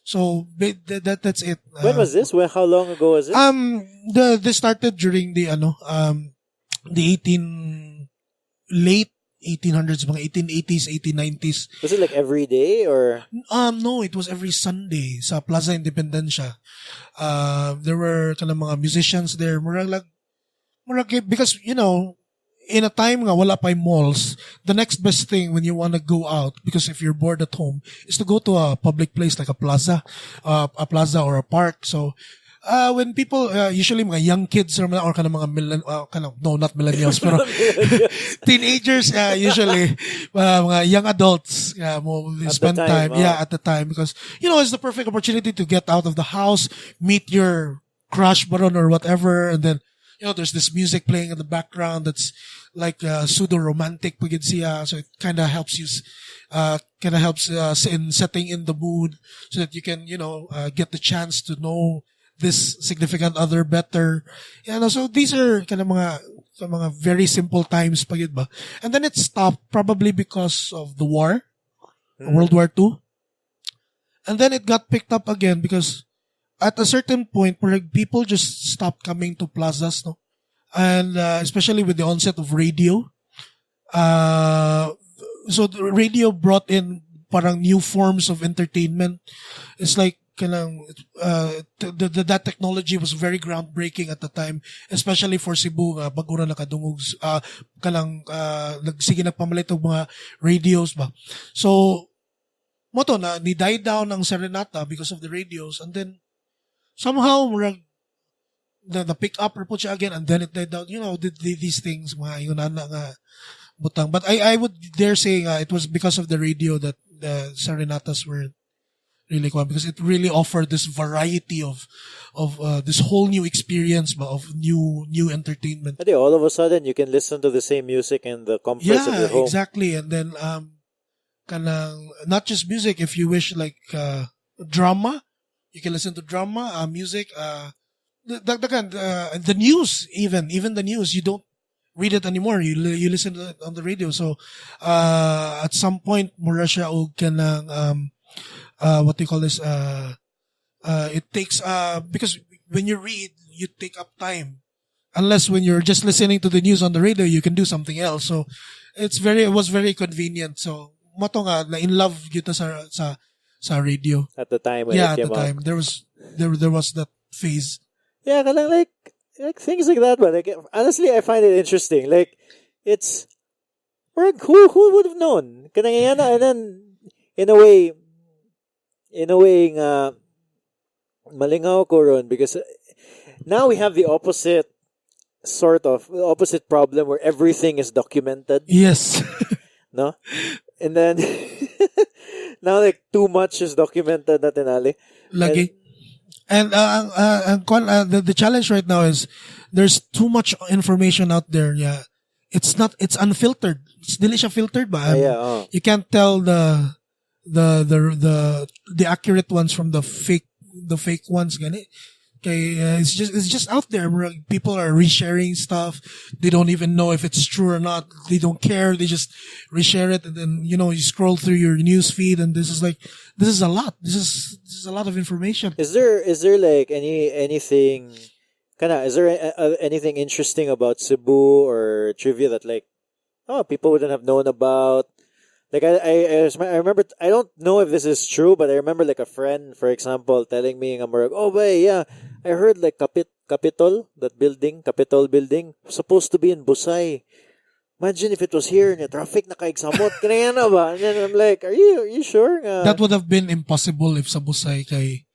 So that's it.
When was this? How long ago was it?
This started during the late 1800s, mga 1880s, 1890s.
Was it like every day or?
No, it was every Sunday sa Plaza Independencia. There were kind of mga musicians there. Murag, because, in a time nga wala pa yung malls, the next best thing when you want to go out, because if you're bored at home, is to go to a public place like a plaza or a park. So, when people, usually mga young kids or kind of mga not millennials, pero teenagers, usually, mga young adults, spend time, at the time, because, it's the perfect opportunity to get out of the house, meet your crush baron or whatever, and then, there's this music playing in the background that's like pseudo-romantic pagid siya, so it kind of helps you, in setting in the mood, so that you can, get the chance to know this significant other better. So these are kind of mga very simple times pagid ba. And then it stopped probably because of the war, World War II. And then it got picked up again because at a certain point, people just stopped coming to plazas, no? And especially with the onset of radio. So the radio brought in parang new forms of entertainment. It's like that technology was very groundbreaking at the time, especially for Cebu nga bagura nakadungog nagsige nagpamalit og mga radios ba. So moto na ni die down ang serenata because of the radios, and then somehow the pick up report siya again, and then it died down. These things mga yunana nga butang. But I would dare say it was because of the radio that the serenatas were really cool, because it really offered this variety of this whole new experience of new entertainment.
And all of a sudden you can listen to the same music in the comforts of your home.
Exactly. And then not just music, if you wish, like drama, you can listen to drama, music, the news, even the news, you don't read it anymore. You listen to it on the radio. So at some point mura siya og kanang what do you call this? It takes, because when you read, you take up time. Unless when you're just listening to the news on the radio, you can do something else. So, it was very convenient. So, moto nga, na in love kita sa radio.
At the time when
Yeah,
it
at
came
the
out.
time. There was that phase.
Yeah, kalang like things like that. But like, honestly, I find it interesting. Like, it's who would have known? Kanang yan na, and then in a way, nga malingaw ko ron because now we have the opposite problem where everything is documented,
Yes.
no? And then now like too much is documented na tinali.
Lagi. And the challenge right now is there's too much information out there. Yeah. It's unfiltered. It's dili siya filtered ba? You can't tell the accurate ones from the fake ones gani. Okay, it's just out there. People are resharing stuff. They don't even know if it's true or not. They don't care. They just reshare it, and then you scroll through your news feed, and this is a lot. This is a lot of information.
Is there like anything? Is there anything interesting about Cebu or trivia that like people wouldn't have known about? Like I remember, I don't know if this is true, but I remember like a friend, for example, telling me, oh boy, yeah, I heard like Capitol building, supposed to be in Busay. Imagine if it was here and the traffic nakaigsamot. Kaya na ba? And then I'm like, are you sure?
That would have been impossible if sa Busay kay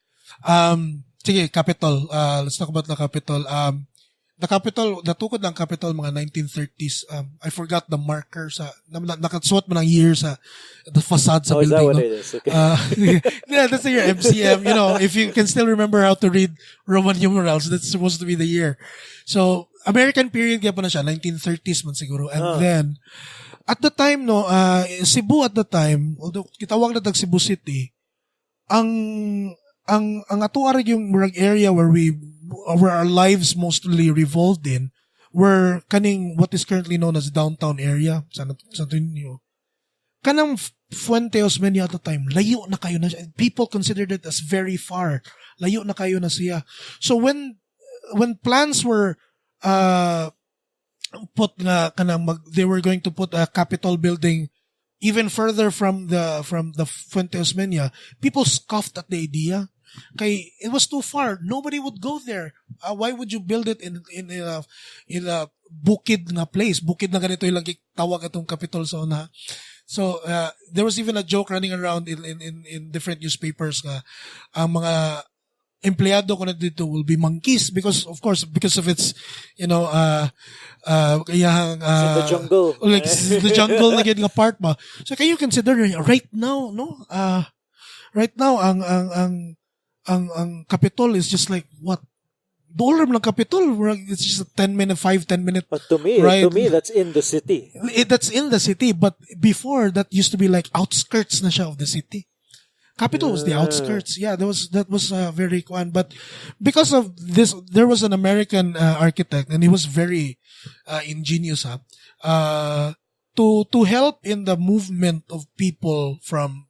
sige, Capitol. Let's talk about the Capitol. The Capitol, natukod ng Capitol mga 1930s. I forgot the marker nakasuot mo ng year sa the facade sa building.
Is that what
no?
it is? Okay.
Yeah, that's your MCM. If you can still remember how to read Roman numerals, that's supposed to be the year. So, American period kaya pa na siya, 1930s man siguro. And then, at the time, Cebu at the time, although kitawag na tag Cebu City, ang atuar yung area where our lives mostly revolved in were kaning what is currently known as downtown area San Antonio. Kanang Fuente Osmeña at the time, layo na kayo na siya. People considered it as very far. Layo na kayo na siya. So when plans were put they were going to put a Capitol building even further from the Fuente Osmeña, people scoffed at the idea. Kay it was too far. Nobody would go there. Why would you build it in a bukid na place? Bukid na ganito yung lagi tawag atong Capitol sa una. So there was even a joke running around in different newspapers nga ang mga empleyado ko na dito will be monkeys because of its kayang
the jungle.
Like the jungle na getting apart ba. So can you consider right now right now ang Capitol is just like what? Dollar ng Capitol, it's just a 10 minute.
But to me, that's in the city.
That's in the city, but before that used to be like outskirts na siya of the city. Capitol was the outskirts. Yeah, that was very fun. But because of this, there was an American architect, and he was very ingenious. To help in the movement of people from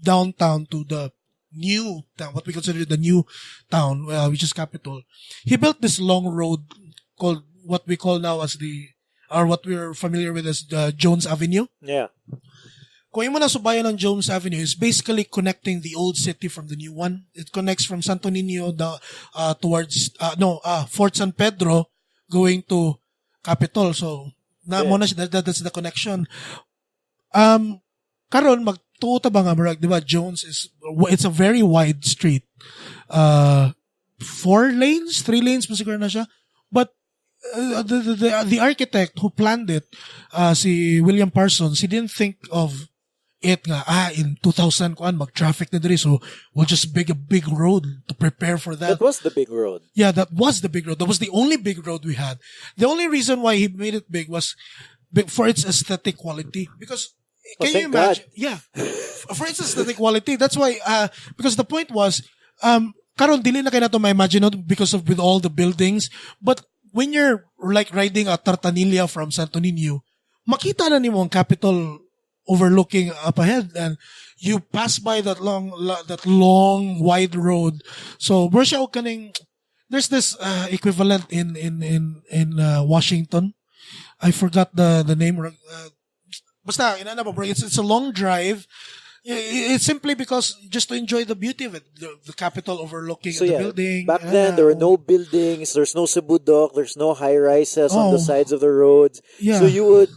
downtown to the new town, what we consider the new town, which is Capitol. He built this long road called what we call now as what we're familiar with as Jones Avenue.
Yeah.
Kung yung subayan ng Jones Avenue is basically connecting the old city from the new one. It connects from Santo Niño towards Fort San Pedro going to Capitol. So that's the connection. Karon magtuta ba nga marag, di ba? Jones it's a very wide street. 3 lanes siguro na siya. But the architect who planned it, si William Parsons, he didn't think of it nga, in 2000 mag-traffic na diri, so we'll just make a big road to prepare for that.
That was the big road.
Yeah, that was the big road. That was the only big road we had. The only reason why he made it big was for its aesthetic quality. Because, can you imagine? God. Yeah. For its aesthetic quality. That's why, because the point was, karon dili na kayo na to ma-imagine because of with all the buildings. But when you're like riding a Tartanilla from Santo Niño, makita na nimo ang Capitol overlooking up ahead, and you pass by that long wide road. So where siya og kaning there's this equivalent in Washington. I forgot the name. Basta inana ba bro? It's a long drive. It's simply because just to enjoy the beauty of it, the Capitol overlooking
So
the
yeah,
building.
back then there were no buildings, there's no Cebu dock, there's no high rises on the sides of the roads.
Yeah.
So you would,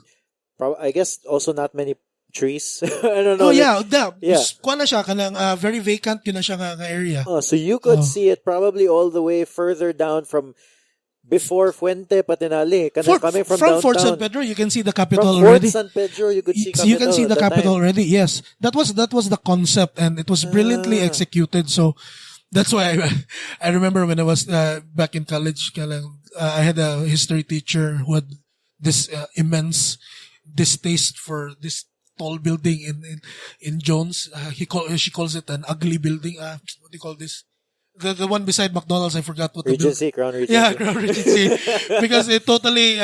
I guess, also not many trees. I don't know.
Oh
like-
yeah,
yeah.
kuha na siya kanang very vacant yun na siya nga area.
Oh, so you could see it probably all the way further down from before Fuente Patinali. Coming from downtown.
Fort San Pedro, you can see the Capitol
From
already.
Fort San Pedro, you could see
So you can see
at
the
that
Capitol
time.
already. Yes, that was the concept, and it was brilliantly executed. So that's why I remember when I was back in college, I had a history teacher who had this immense distaste for this tall building in Jones. She calls it an ugly building. What do you call this? The one beside McDonald's, I forgot what
Regency, Crown Regency.
Yeah, Crown Regency. Because it totally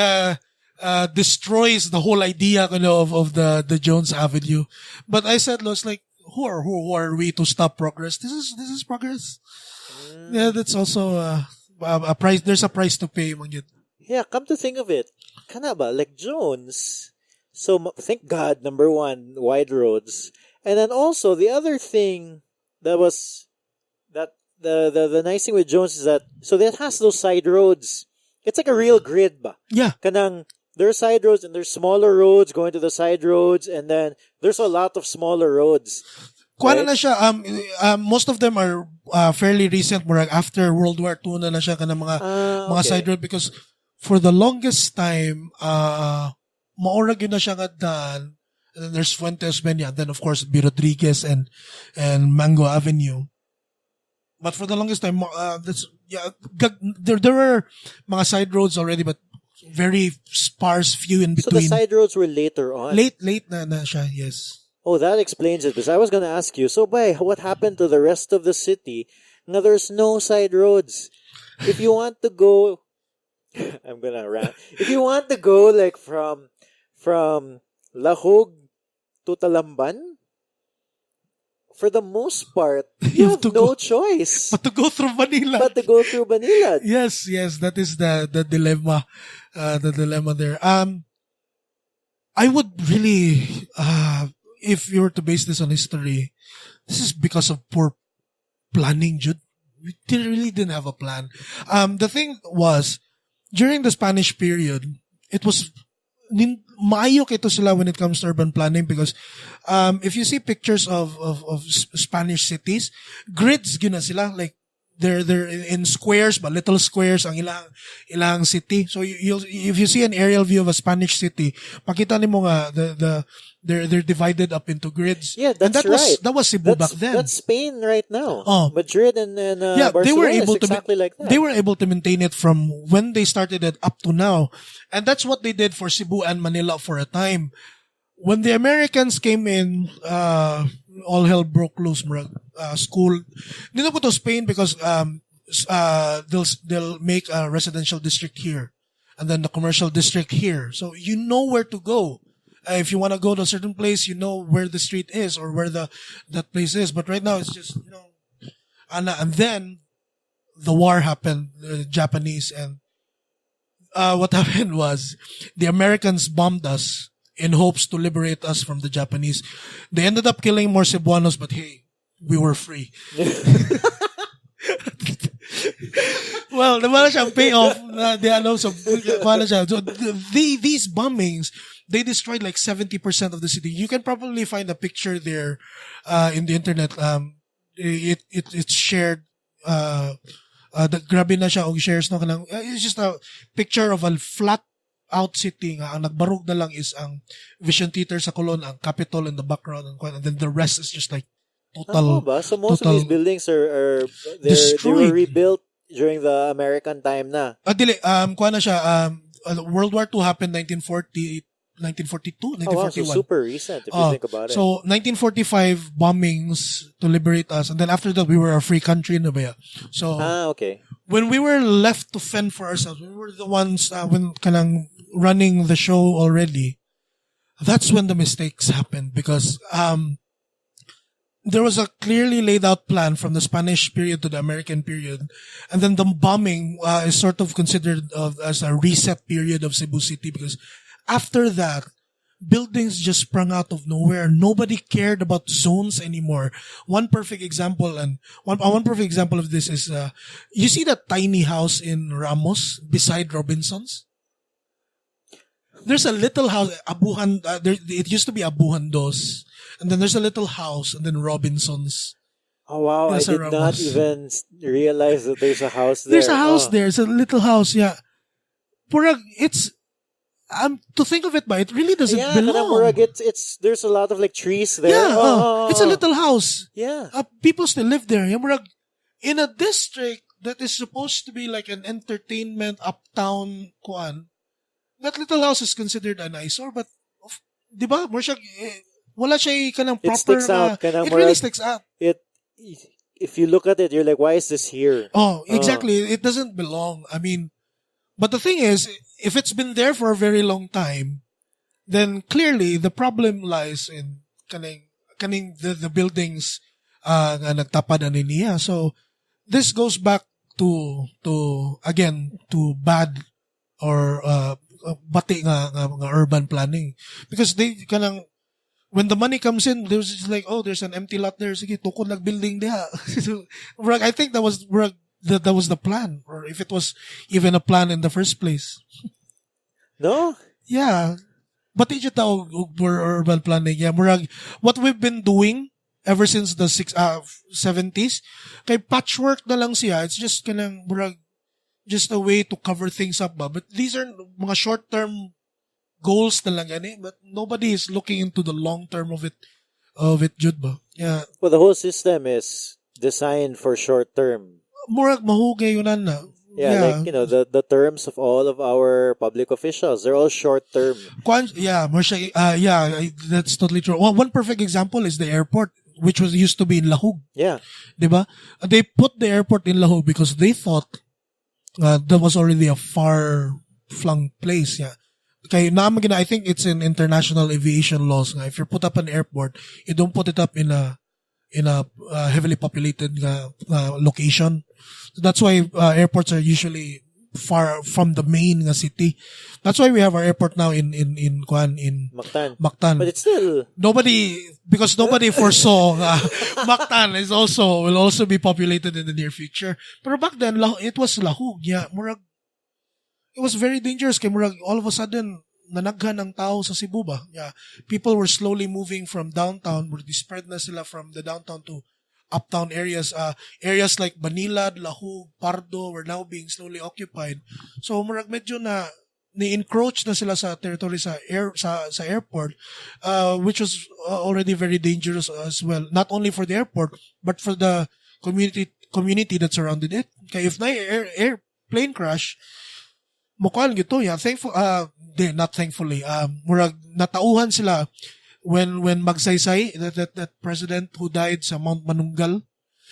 destroys the whole idea of the Jones Avenue. But I said, it's like, who are we to stop progress? This is progress. Yeah, that's also a price. There's a price to pay.
Yeah, come to think of it, kana ba, like Jones. So thank God, number one, wide roads. And then also the other thing that was that the nice thing with Jones is that so that has those side roads. It's like a real grid ba.
Yeah.
Kanang there are side roads and there's smaller roads going to the side roads, and then there's a lot of smaller roads.
Kuha na siya, most of them are fairly recent, murag after World War II na siya kanang mga side road, because for the longest time, maorag yun na siya nga daan. And then there's Fuentes Benya, then of course B. Rodriguez and Mango Avenue. But for the longest time, there were mga side roads already, but very sparse, few in
So the
between.
side roads were later on.
Late na siya, yes.
Oh, that explains it. Because I was going to ask you, so what happened to the rest of the city? Now there's no side roads. If you want to go, I'm going to rant. If you want to go like from Lahog to Talamban, for the most part, you have no choice
But to go through Manila.
but to go through Manila.
Yes, that is the dilemma, the dilemma there. I would really, if you were to base this on history, this is because of poor planning, Jude. We really didn't have a plan. The thing was, during the Spanish period, it was maayo kito sila when it comes to urban planning, because if you see pictures of Spanish cities, grids gina sila, like they're in squares, but little squares ang ilang city. So if you see an aerial view of a Spanish city, makita nimo nga they're divided up into grids.
Yeah, that's
and
right.
That was Cebu back then.
That's Spain right now.
Oh.
Madrid and
Yeah,
Barcelona
they were able
is exactly like that.
They were able to maintain it from when they started it up to now. And that's what they did for Cebu and Manila for a time. When the Americans came in, all hell broke loose, school. Dito po to Spain because they'll make a residential district here and then the commercial district here. So you know where to go. If you want to go to a certain place, you know where the street is or where that place is. But right now it's just, and then the war happened, the Japanese, and what happened was the Americans bombed us in hopes to liberate us from the Japanese. They ended up killing more Cebuanos, but hey, we were free. Well, wala siyang payoff. So these bombings, they destroyed like 70% of the city. You can probably find a picture there in the internet. It's shared. Grabe na siya og shares no kanang. It's just a picture of a flat out city nga. Ang nagbarog na lang is ang Vision Theater sa Colon, ang Capitol in the background, and then the rest is just like total.
So most of these buildings are they were rebuilt during the American time na.
Dili, kuha na siya, World War II happened 1942, 1941.
Wow, so super recent if you think about it.
So 1945 bombings to liberate us, and then after that we were a free country in Nubaya. So
okay.
When we were left to fend for ourselves, we were the ones when kanang running the show already. that's when the mistakes happened because there was a clearly laid out plan from the Spanish period to the American period. And then the bombing is sort of considered as a reset period of Cebu City because after that, buildings just sprung out of nowhere. Nobody cared about zones anymore. One perfect example of this is, you see that tiny house in Ramos beside Robinson's? There's a little house, it used to be Abuhan Dos. And then there's a little house, and then Robinson's.
Oh wow! I did not even realize that there's a house there.
There's a house there. It's a little house, yeah. Purag, it's to think of it, but it really doesn't belong.
Murag, it's there's a lot of like trees there.
Yeah, it's a little house.
Yeah,
people still live there. Yeah, Murag, in a district that is supposed to be like an entertainment uptown kuan. That little house is considered an eyesore, but di ba? Wala siya kanang proper.
It sticks out.
It really sticks out.
If you look at it, you're like, why is this here?
Oh, exactly. It doesn't belong. I mean, but the thing is, if it's been there for a very long time, then clearly the problem lies in the buildings nga nagtapad ani niya. So this goes back to bad or bati nga urban planning because they when the money comes in, there's just like, oh, there's an empty lot there. Sige, tukod lang building diha. So, I think that was the plan, or if it was even a plan in the first place.
No?
Yeah. But ito tao urban planning. Yeah, murag what we've been doing ever since the 70s, kay patchwork na lang siya. It's just kanang murag just a way to cover things up ba. But these are mga short-term goals na lang yan but nobody is looking into the long term of it jud ba. Yeah.
Well, the whole system is designed for short term.
Murag mahugay yun na.
Yeah, like, the terms of all of our public officials, they're all short term.
That's totally true. One perfect example is the airport, which used to be in Lahug.
Yeah.
Diba? They put the airport in Lahug because they thought that was already a far-flung place. Yeah. Okay, I think it's in international aviation laws. If you put up an airport, you don't put it up in a heavily populated location. So that's why airports are usually far from the main city. That's why we have our airport now in Mactan.
But it's still
nobody foresaw Mactan will also be populated in the near future. But back then it was Lahug. Yeah, murag it was very dangerous kay murag all of a sudden nanaghan ang tao sa Cebu ba. Yeah, people were slowly moving from downtown, where they spread na sila from the downtown to uptown areas. Areas like Banilad, Lahug, Pardo were now being slowly occupied. So murag medyo ni-encroach na sila sa territory sa airport, which was already very dangerous as well. Not only for the airport, but for the community that surrounded it. Okay, if na airplane crash, mukuan gito, yeah. Not thankfully. Murag natauhan sila when Magsaysay, that president who died sa Mount Manunggal.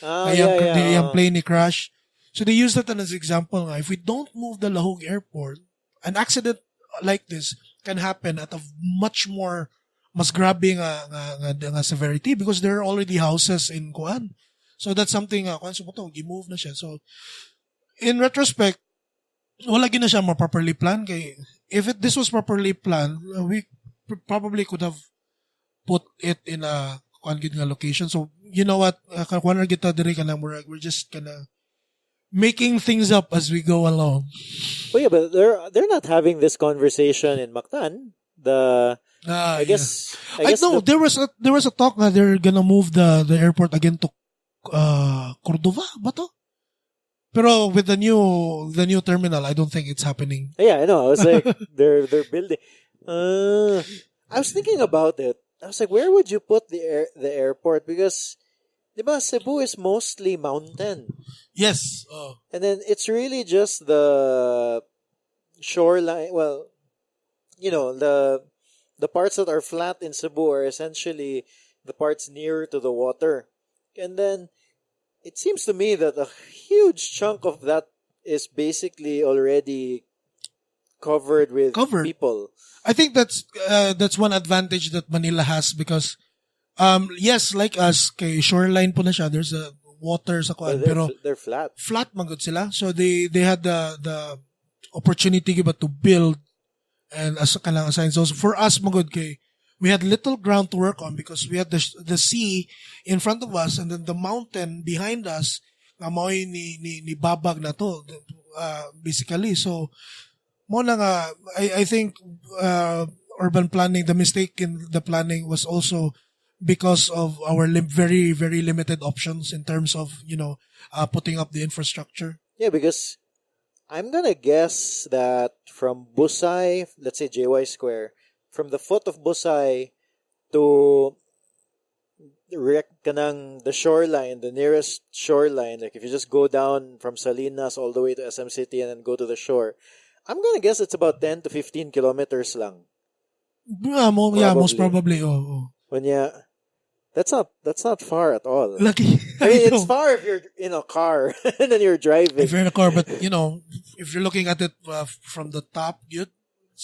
Yung plane ni crash. So they use that as an example. If we don't move the Lahug Airport, an accident like this can happen at a much more mas grabe nga severity because there are already houses in Kuan. So that's something gi-move na siya. So in retrospect, wala gina siya more properly planned. Kay if this was properly planned, we probably could have put it in a location. So you know what, we're just gonna making things up as we go along.
Well, yeah, but they're not having this conversation in Mactan. I guess
there was a talk that they're gonna move the airport again to Cordova, ba to? Pero with the new terminal, I don't think it's happening.
Yeah, I know. I was like, they're building. I was thinking about it. I was like, where would you put the airport? Because, diba, Cebu is mostly mountain.
Yes.
And then it's really just the shoreline. Well, the parts that are flat in Cebu are essentially the parts nearer to the water. And then it seems to me that a huge chunk of that is basically already covered with
Covered.
people.
I think that's one advantage that Manila has because yes, like us, kay shoreline po na siya, there's a water sa kuan,
But
pero
they're flat.
flat man gud sila. So they had the opportunity giba to build and as kanang assign. So for us magud kay we had little ground to work on because we had the sea in front of us and then the mountain behind us nga mao'y ni babag na to basically. So mo na nga I think urban planning, the mistake in the planning was also because of our very very limited options in terms of putting up the infrastructure.
Yeah, because I'm gonna guess that from Busay, let's say JY Square, from the foot of Busay to the shoreline, the nearest shoreline, like if you just go down from Salinas all the way to SM City and then go to the shore, I'm gonna guess it's about 10 to 15 kilometers lang.
Most probably.
When that's not far at all.
Lucky.
I mean, it's far if you're in a car and then you're driving.
If you're in a car, but if you're looking at it from the top, it's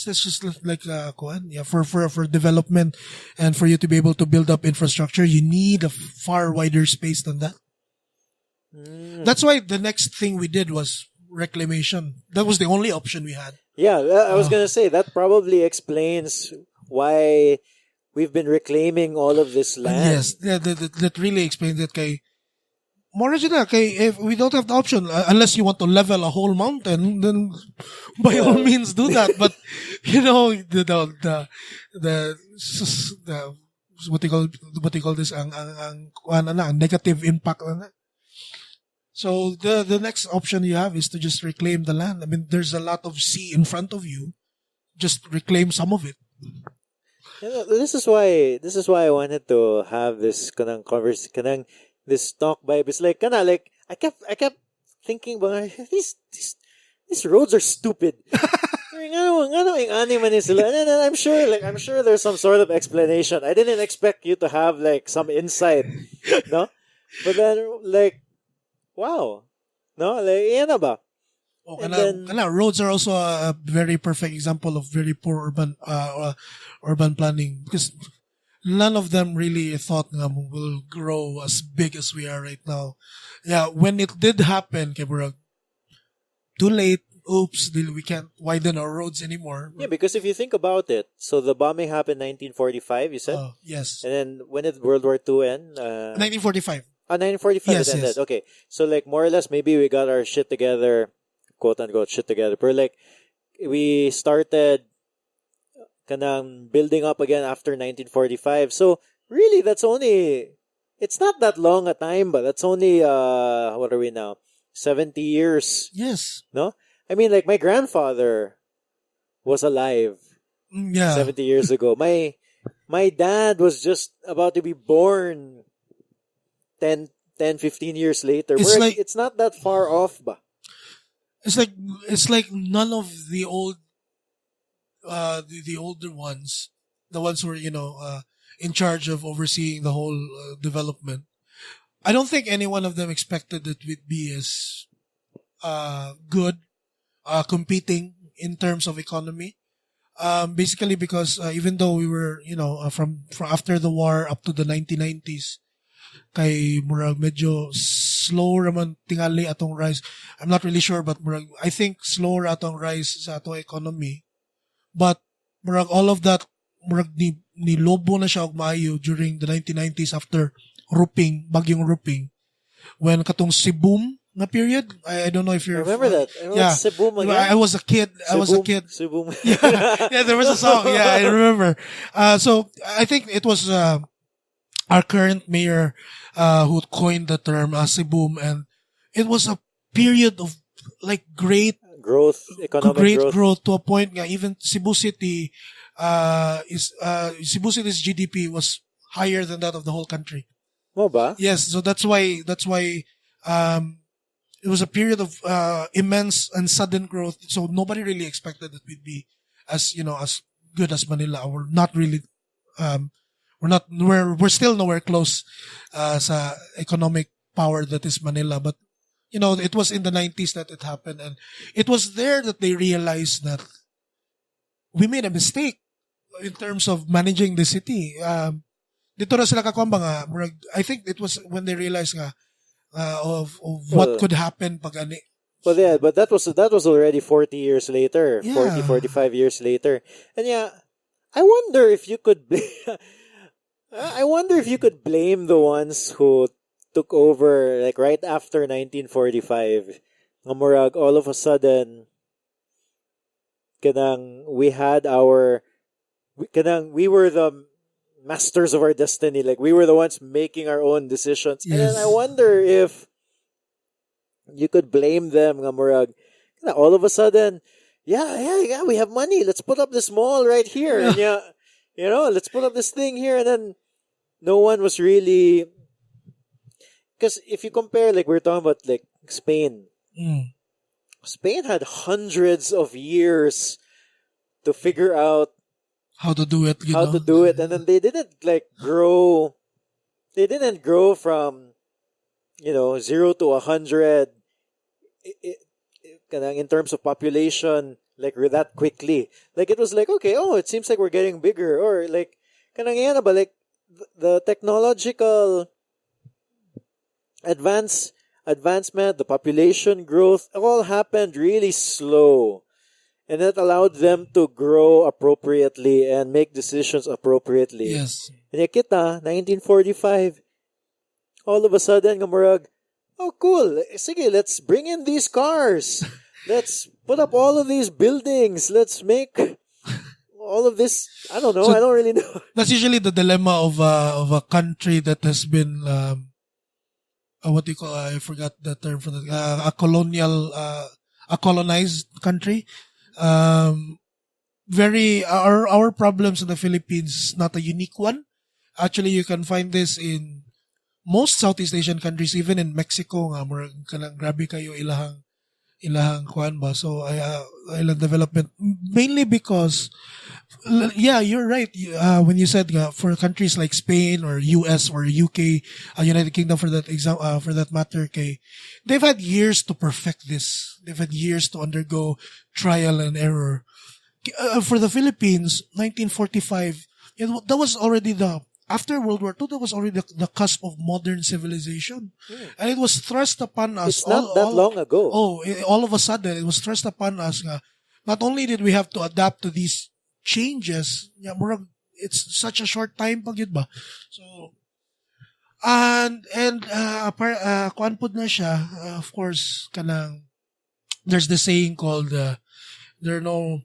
just like for development and for you to be able to build up infrastructure, you need a far wider space than that. That's why the next thing we did was reclamation. That was the only option we had.
Yeah, I was gonna say that probably explains why we've been reclaiming all of this land.
Yes, that really explains it. Kay, more if we don't have the option, unless you want to level a whole mountain, then by all means do that. But the what do you call this? Ang negative impact. So the next option you have is to just reclaim the land. I mean, there's a lot of sea in front of you. Just reclaim some of it.
This is why I wanted to have this this talk by. It's like I kept thinking, these roads are stupid. And I'm sure there's some sort of explanation. I didn't expect you to have like some insight, no? But then wow, no, yan na ba?
Roads are also a very perfect example of very poor urban planning because none of them really thought will grow as big as we are right now. Yeah, when it did happen, too late. Oops, we can't widen our roads anymore.
Yeah, because if you think about it, so the bombing happened 1945, you said?
Yes.
And then when did World War II end?
1945.
1945
yes,
it ended.
yes.
Okay. So more or less maybe we got our shit together, quote unquote shit together. But we started building up again after 1945. So really it's not that long a time, but that's only what are we now? 70 years.
Yes.
No? I mean my grandfather was alive 70 years ago. My dad was just about to be born 10, 15 years later. It's not that far off ba?
It's like none of the old the older ones, the ones who were in charge of overseeing the whole development. I don't think any one of them expected that we'd be as good competing in terms of economy. Basically because even though we were from after the war up to the 1990s, kay murag medyo slow raman tingali atong rise. I'm not really sure, but murag I think slower atong rise sa atong economy. But murag all of that murag ni lobo na siya og maayo during the 1990s after bagyong Ruping, when katong Cebu na period. I don't know if you
remember that. Cebu again?
I was a kid.
Cebu.
yeah, there was a song. Yeah, I remember. So I think it was our current mayor who coined the term Cebu, and it was a period of great
growth, economic
growth to a point nga even Cebu City Cebu City's GDP was higher than that of the whole country.
Mo ba?
Yes, so that's why it was a period of immense and sudden growth. So nobody really expected that we'd be as good as Manila. We're not really we're still nowhere close sa economic power that is Manila, but it was in the 90s that it happened, and it was there that they realized that we made a mistake in terms of managing the city. Dito na sila kakwamba nga, I think it was when they realized nga, of what
Well,
could happen pag ani.
Well, yeah, but that was already 40 years later,
Yeah.
40, 45 years later. And yeah, I wonder if you could I wonder if you could blame the ones who took over like right after 1945. Nga murag all of a sudden kanang we were the masters of our destiny. Like we were the ones making our own decisions. And then
Yes.
I wonder if you could blame them nga murag all of a sudden, yeah, we have money. Let's put up this mall right here. And let's put up this thing here. And then no one was really, because if you compare, like we're talking about like Spain.
Mm.
Spain had hundreds of years to figure out
How to do it,
how to do it, and then they didn't like grow. They didn't grow from 0 to 100 in terms of population like that quickly. Like it was like, okay, it seems like we're getting bigger, or like kanang yan ba, like the technological advancement, the population growth, all happened really slow. And that allowed them to grow appropriately and make decisions appropriately.
Yes.
And yung kita, 1945, all of a sudden, murag, oh cool, sige, let's bring in these cars. Let's put up all of these buildings. Let's make all of this. I don't know.
So,
I don't really know.
That's usually the dilemma of a country that has been what do you call? I forgot the term for that. A colonized country. Our problems in the Philippines is not a unique one. Actually, you can find this in most Southeast Asian countries, even in Mexico. Nga murag kanang grabe kayo ilahang kuan ba. So island development mainly because yeah, you're right. When you said for countries like Spain or US or UK, United Kingdom for that for that matter, they've had years to perfect this. They've had years to undergo trial and error. For the Philippines, 1945, that was already after World War II, that was already the cusp of modern civilization. And it was thrust upon us.
It's not that long ago.
All of a sudden, it was thrust upon us. Not only did we have to adapt to these changes, it's such a short time pag yun ba. So, kuan pud na siya, of course, there's the saying called, there are no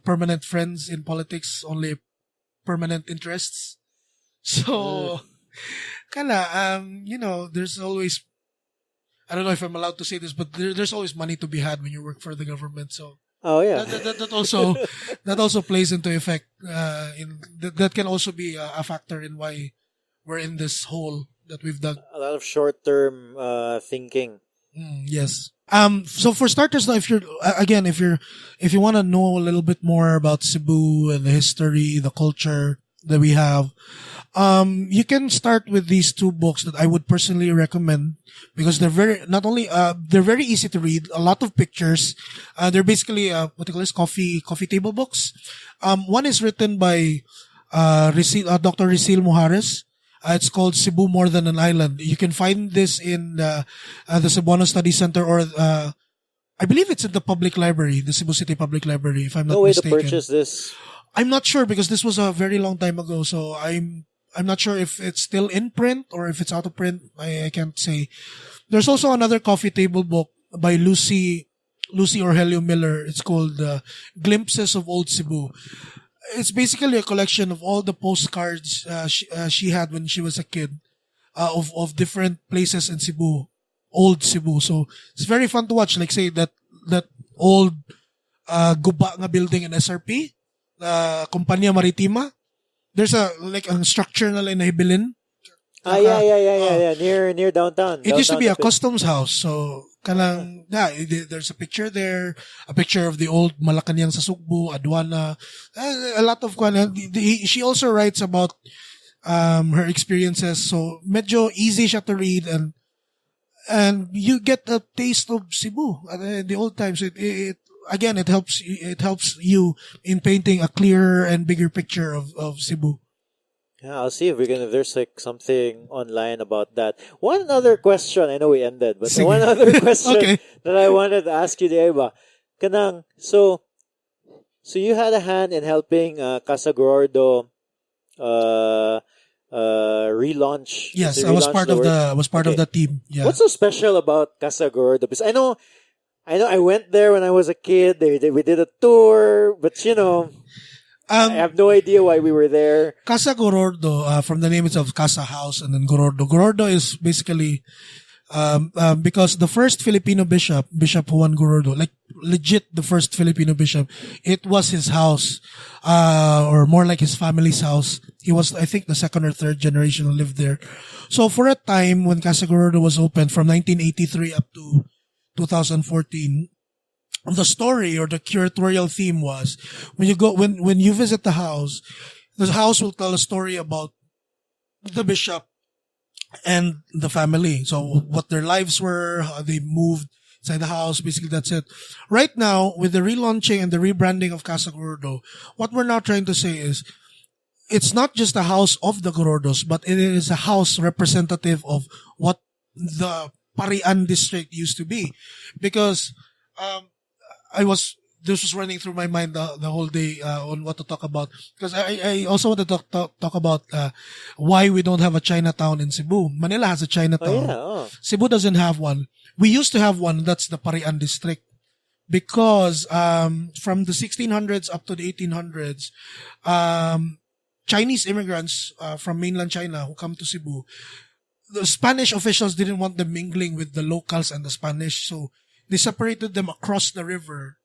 permanent friends in politics, only permanent interests. So, there's always, I don't know if I'm allowed to say this, but there's always money to be had when you work for the government. So, that also plays into effect. That can also be a factor in why we're in this hole that we've dug.
A lot of short-term thinking.
Yes. So for starters, if you want to know a little bit more about Cebu and the history, the culture that we have, you can start with these two books that I would personally recommend because they're they're very easy to read. A lot of pictures. They're basically coffee table books. One is written by Dr. Risil Mujares. It's called Cebu More Than an Island. You can find this in the Cebuano Study Center, or I believe it's in the public library, the Cebu City Public Library, if I'm not mistaken.
No way to purchase this.
I'm not sure because this was a very long time ago, so I'm not sure if it's still in print or if it's out of print. I can't say. There's also another coffee table book by Lucy Orhelio Miller. It's called Glimpses of Old Cebu. It's basically a collection of all the postcards she had when she was a kid of different places in Cebu, old Cebu. So it's very fun to watch. Like say that old guba nga building in SRP, Compañía Maritima. There's a structure na lang nahibilin.
Yeah. Near downtown.
It used to be a customs house. So, there's a picture there, a picture of the old Malacanang sa Sugbo, aduana, a lot of she also writes about, her experiences. So, medyo easy siya to read and you get a taste of Cebu, the old times. again, it helps you in painting a clearer and bigger picture of Cebu.
Yeah, I'll see if there's like something online about that. One other question, I know we ended, but
Sige.
one other question
Okay.
that I wanted to ask you, Diego. Kanang, so you had a hand in helping Casa Gordo relaunch.
Yes,
to
I was
relaunch
part
the
of
work.
the team. Yeah.
What's so special about Casa Gordo? Because I went there when I was a kid. We did a tour, but I have no idea why we were there.
Casa Gorordo, from the name itself, Casa House, and then Gorordo. Gorordo is basically because the first Filipino bishop, Bishop Juan Gorordo, like legit the first Filipino bishop, it was his house, or more like his family's house. He was, I think, the second or third generation who lived there. So for a time when Casa Gorordo was opened from 1983 up to 2014, the story or the curatorial theme was when you visit the house will tell a story about the bishop and the family. So what their lives were, how they moved inside the house, basically that's it. Right now, with the relaunching and the rebranding of Casa Gordo, what we're now trying to say is it's not just a house of the Gorordos, but it is a house representative of what the Parian district used to be. Because this was running through my mind the whole day on what to talk about. Because I also want to talk about why we don't have a Chinatown in Cebu. Manila has a Chinatown.
Oh, yeah.
Cebu doesn't have one. We used to have one. That's the Parian district. Because from the 1600s up to the 1800s, Chinese immigrants from mainland China who come to Cebu, the Spanish officials didn't want them mingling with the locals and the Spanish, so they separated them across the river.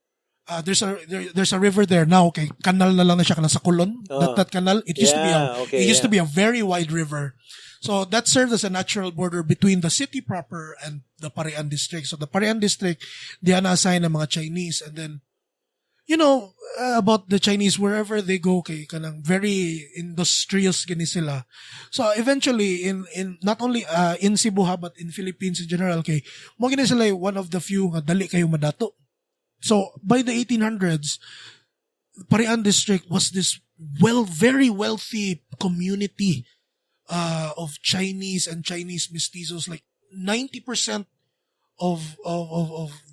There's a river there now. Okay, canal na lang na siya, kanang sa Colon. That canal, it used to be a very wide river. So that served as a natural border between the city proper and the Parian district. So the Parian district, they are na-assign ng mga Chinese, and then about the Chinese, wherever they go, okay, kanang very industrious gani sila. So eventually, in not only in Cebu but in Philippines in general, okay, mo gani sila one of the few nga dali kayo madato. So by the 1800s, Parian district was this very wealthy community of Chinese and Chinese mestizos. Like 90% of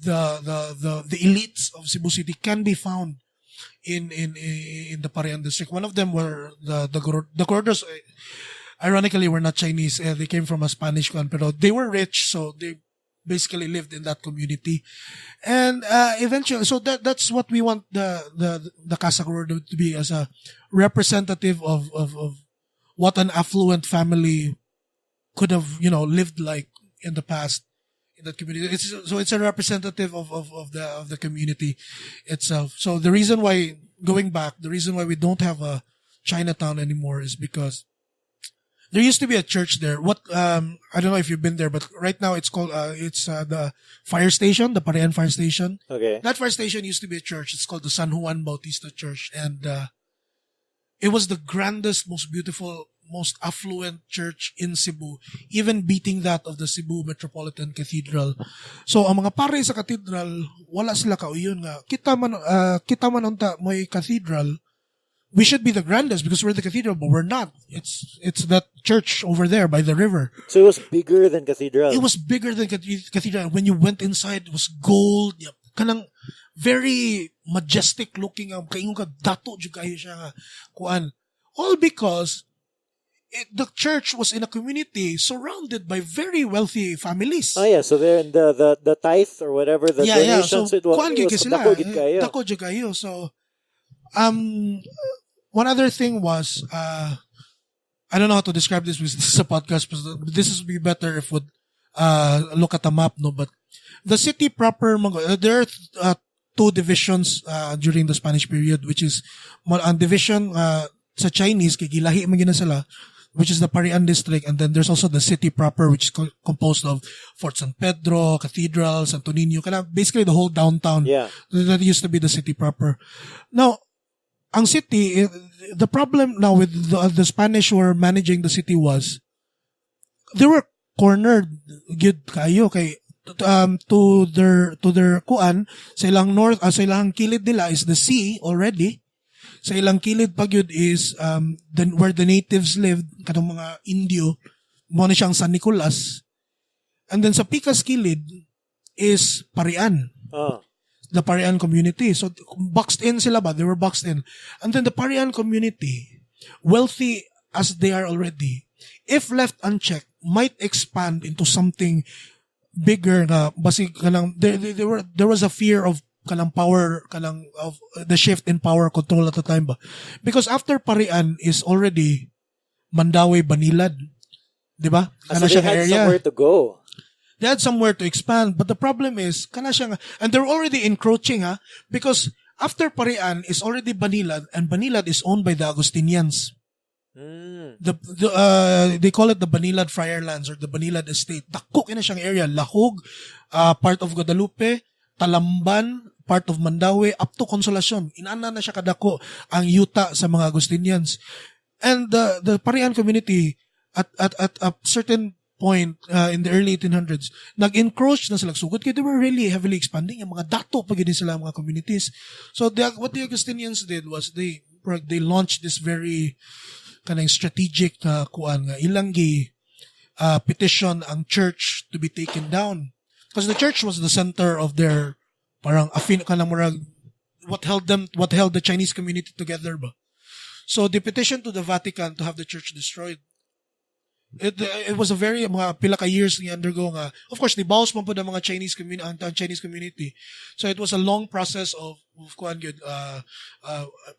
the elites of Cebu City can be found in the Parian district. One of them were the Cortes. Ironically, were not Chinese. They came from a Spanish clan, but they were rich, so they basically lived in that community. And eventually, so that's what we want the Casa Gordo to be, as a representative of what an affluent family could have lived like in the past in that community. It's a representative of the community itself. So the reason why we don't have a Chinatown anymore is because there used to be a church there. I don't know if you've been there, but right now it's called the fire station, the Parian fire station.
Okay.
That fire station used to be a church. It's called the San Juan Bautista Church, and it was the grandest, most beautiful, most affluent church in Cebu, even beating that of the Cebu Metropolitan Cathedral. So ang mga pare sa cathedral, wala sila kauyon nga kita man unta may cathedral. We should be the grandest because we're the cathedral, but we're not. It's that church over there by the river.
So it was bigger than cathedral.
It was bigger than cathedral. When you went inside, it was gold. Kanang very majestic looking. Kaingon ka dato jud kayo siya kuan. All because the church was in a community surrounded by very wealthy families.
Oh yeah, so they're in the tithe or whatever the donations.
So
it was
dako
gid kayo.
Dako jud kayo. So one other thing was, I don't know how to describe this because this is a podcast, but this would be better if would look at the map, no? But the city proper, there are two divisions during the Spanish period, which is ang division sa Chinese, kay gilahi man gina sila, which is the Parian district, and then there's also the city proper, which is composed of Fort San Pedro, Cathedral, Santo Niño, basically the whole downtown.
Yeah.
That used to be the city proper. Now, ang city, the problem now with the Spanish who were managing the city was, they were cornered good kayo kay to their kuan sa ilang north, sa ilang kilid nila is the sea already. Sa ilang kilid pag yun is where the natives lived, kanang mga Indio, mo na siyang San Nicolas. And then sa Pikas kilid is Parian. The Parian community. So boxed in sila ba? They were boxed in. And then the Parian community, wealthy as they are already, if left unchecked, might expand into something bigger na basig kanang there was a fear of kanang power kanang of the shift in power control at the time ba, because after Parian is already Mandaue, Banilad, di ba?
So they had somewhere to go.
They had somewhere to expand, but the problem is kana siya nga, and they're already encroaching because after Parian is already Banilad, and Banilad is owned by the Agustinians. They call it the Banilad Friarlands or the Banilad Estate. Dako kina siyang area, Lahog, part of Guadalupe, Talamban, part of Mandaue, up to Consolacion. Inana na siya kadako ang yuta sa mga Agustinians. And the Parian community at a certain point in the early 1800s, nag-encroach na sila sugod kaya they were really heavily expanding. Yung mga dato pag yun sila mga communities. So what the Augustinians did was they launched this very kanang strategic kuan nga ilang petition ang church to be taken down, because the church was the center of their parang kanang murag what held the Chinese community together ba. So they petitioned to the Vatican to have the church destroyed. It was a very mga pila ka years ni undergo nga. Of course, nibawas man po ng mga Chinese community. So it was a long process of kuan gyud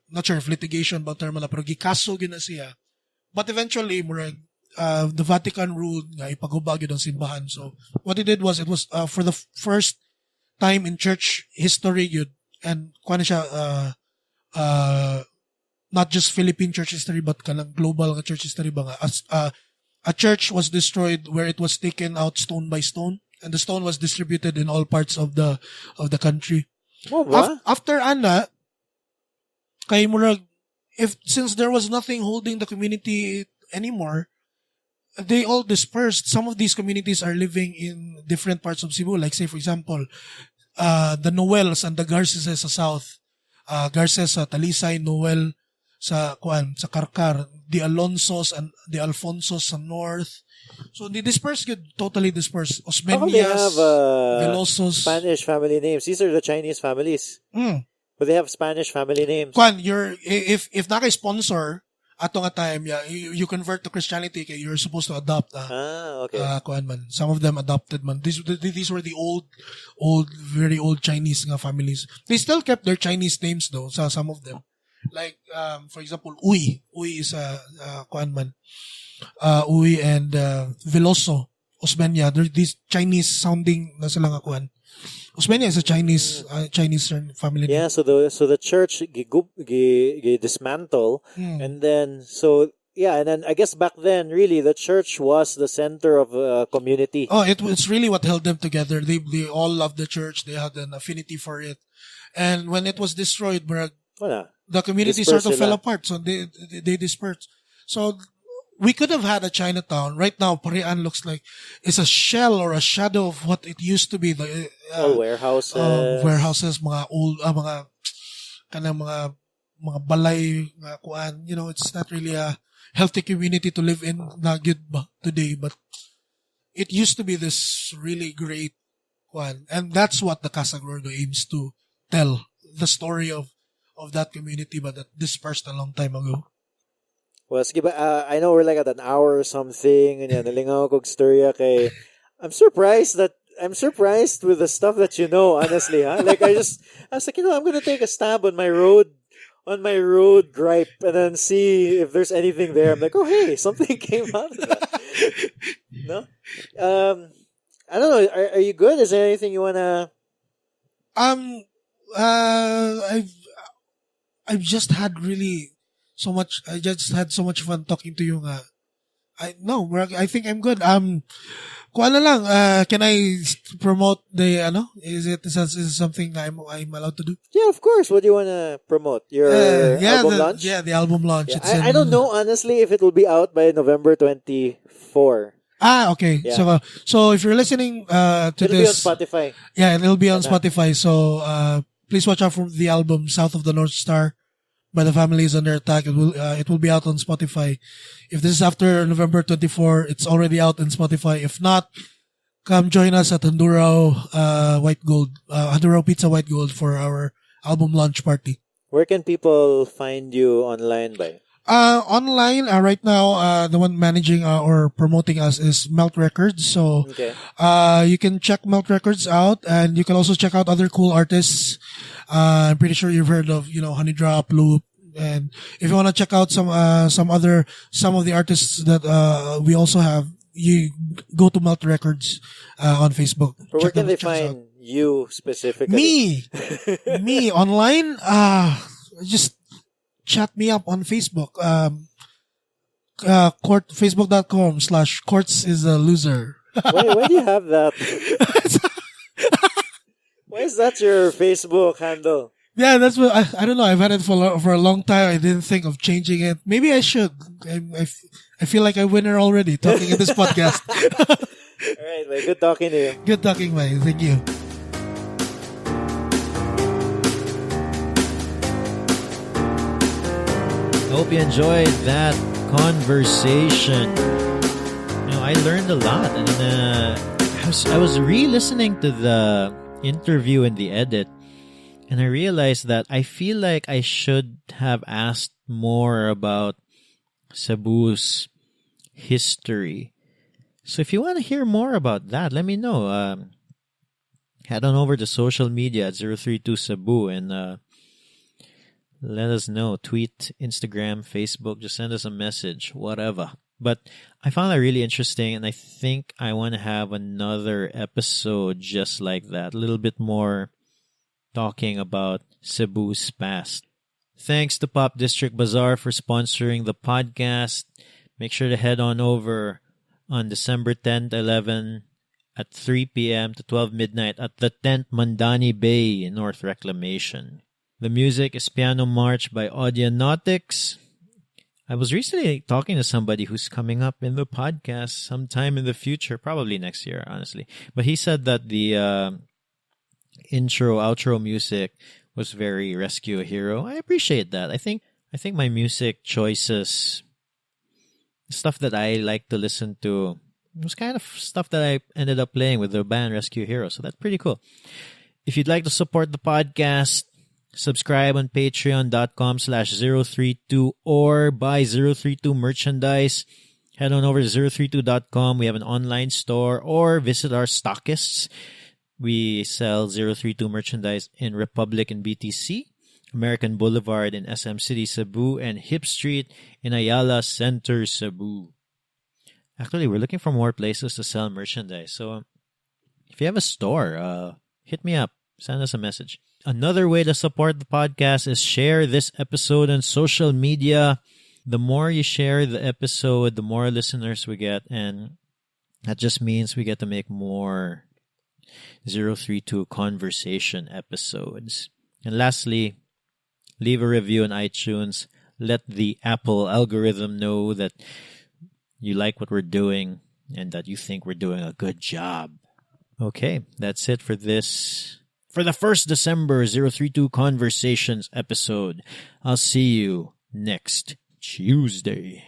not sure if litigation ba term na, pero gikaso gyud na siya. But eventually murag the Vatican ruled nga ipagubag gyud ang simbahan. So what it did was, it was for the first time in church history gyud, and kuan siya not just Philippine church history but kanang global nga church history ba nga, a church was destroyed where it was taken out stone by stone, and the stone was distributed in all parts of the country. After ana, kay murag, since there was nothing holding the community anymore, they all dispersed. Some of these communities are living in different parts of Cebu. Like say for example, the Noels and the Garces sa south, Garces sa Talisay, Noel sa Karkar, the Alonsos and the Alfonsos sa north. So they dispersed, totally dispersed. Osmeñas,
they have
Velosos,
Spanish family names. These are the Chinese families. But they have Spanish family names.
If na kay sponsor ato nga time, you convert to Christianity, kay you're supposed to adopt.
Okay.
Some of them adopted man. These were the old, very old Chinese nga families. They still kept their Chinese names though. Some of them. Like, for example, Uy. Uy is Uy and Veloso, Osmeña. They're these Chinese sounding na sila nga kuan. Osmeña is a Chinese family name.
Yeah, so the church dismantle, and then and then I guess back then really the church was the center of a community.
Oh, it's really what held them together. They all loved the church. They had an affinity for it, and when it was destroyed, the community sort of fell apart. So they dispersed. So we could have had a Chinatown. Right now, Parian looks like it's a shell or a shadow of what it used to be. The warehouses, mga old, mga balay, mga kuan. You know, it's not really a healthy community to live in today, but it used to be this really great kuan. And that's what the Casa Gordo aims to tell. The story of that community, but that dispersed a long time ago.
Well, sige ba, I know we're like at an hour or something, and nalingaw kog storya kay I'm surprised with the stuff that you know, honestly, huh? Like I was like, I'm gonna take a stab on my road gripe and then see if there's anything there. I'm like, oh hey, something came out of that. No? I don't know, are you good? Is there anything you wanna
I've just had so much fun talking to you nga. I think I'm good. Kuha na lang, can I promote the, is it something I'm allowed to do?
Yeah, of course. What do you want to promote? Your album launch?
Yeah, the album launch.
Yeah, I don't know, honestly, if it will be out by November 24.
Okay.
Yeah.
So if you're listening to
It'll be on
this,
Spotify.
yeah, and it'll be on Spotify. So please watch out for the album "South of the North Star" by the Families Under Attack. It will be out on Spotify. If this is after November 24, it's already out on Spotify. If not, come join us at Handurao Pizza White Gold for our album launch party.
Where can people find you online by?
Online, right now, the one managing or promoting us is Melt Records. So,
Okay.
you can check Melt Records out, and you can also check out other cool artists. I'm pretty sure you've heard of, Honey Drop, Loop. And if you want to check out some of the artists that, we also have, you go to Melt Records, on Facebook.
Or where
Check
can they
check us out.
find you specifically?
Me online, just chat me up on Facebook. Facebook.com/Cortz is a loser.
Why do you have that? Why is that your Facebook handle?
Yeah, that's what I don't know. I've had it for a long time. I didn't think of changing it. Maybe I should. I feel like a winner already talking in this podcast.
All right, well, good talking to you.
Good talking, man. Thank you.
I hope you enjoyed that conversation. I learned a lot, and I was re-listening to the interview and the edit, and I realized that I feel like I should have asked more about Cebu's history. So if you want to hear more about that, let me know. Head on over to social media at 032 Cebu and let us know. Tweet, Instagram, Facebook. Just send us a message, whatever. But I found that really interesting, and I think I want to have another episode just like that. A little bit more talking about Cebu's past. Thanks to Pop District Bazaar for sponsoring the podcast. Make sure to head on over on December 10th, 11 at 3 p.m. to 12 midnight at the 10th Mandani Bay in North Reclamation. The music is Piano March by Audionautics. I was recently talking to somebody who's coming up in the podcast sometime in the future, probably next year, honestly. But he said that the intro, outro music was very Rescue a Hero. I appreciate that. I think my music choices, stuff that I like to listen to, was kind of stuff that I ended up playing with the band Rescue a Hero. So that's pretty cool. If you'd like to support the podcast, subscribe on patreon.com/032 or buy 032 merchandise. Head on over to 032.com. We have an online store, or visit our stockists. We sell 032 merchandise in Republic and BTC, American Boulevard in SM City, Cebu, and Hip Street in Ayala Center, Cebu. Actually, we're looking for more places to sell merchandise. So if you have a store, hit me up. Send us a message. Another way to support the podcast is share this episode on social media. The more you share the episode, the more listeners we get, and that just means we get to make more 032 conversation episodes. And lastly, leave a review on iTunes. Let the Apple algorithm know that you like what we're doing and that you think we're doing a good job. Okay, that's it for this. For the first December 032 Conversations episode. I'll see you next Tuesday.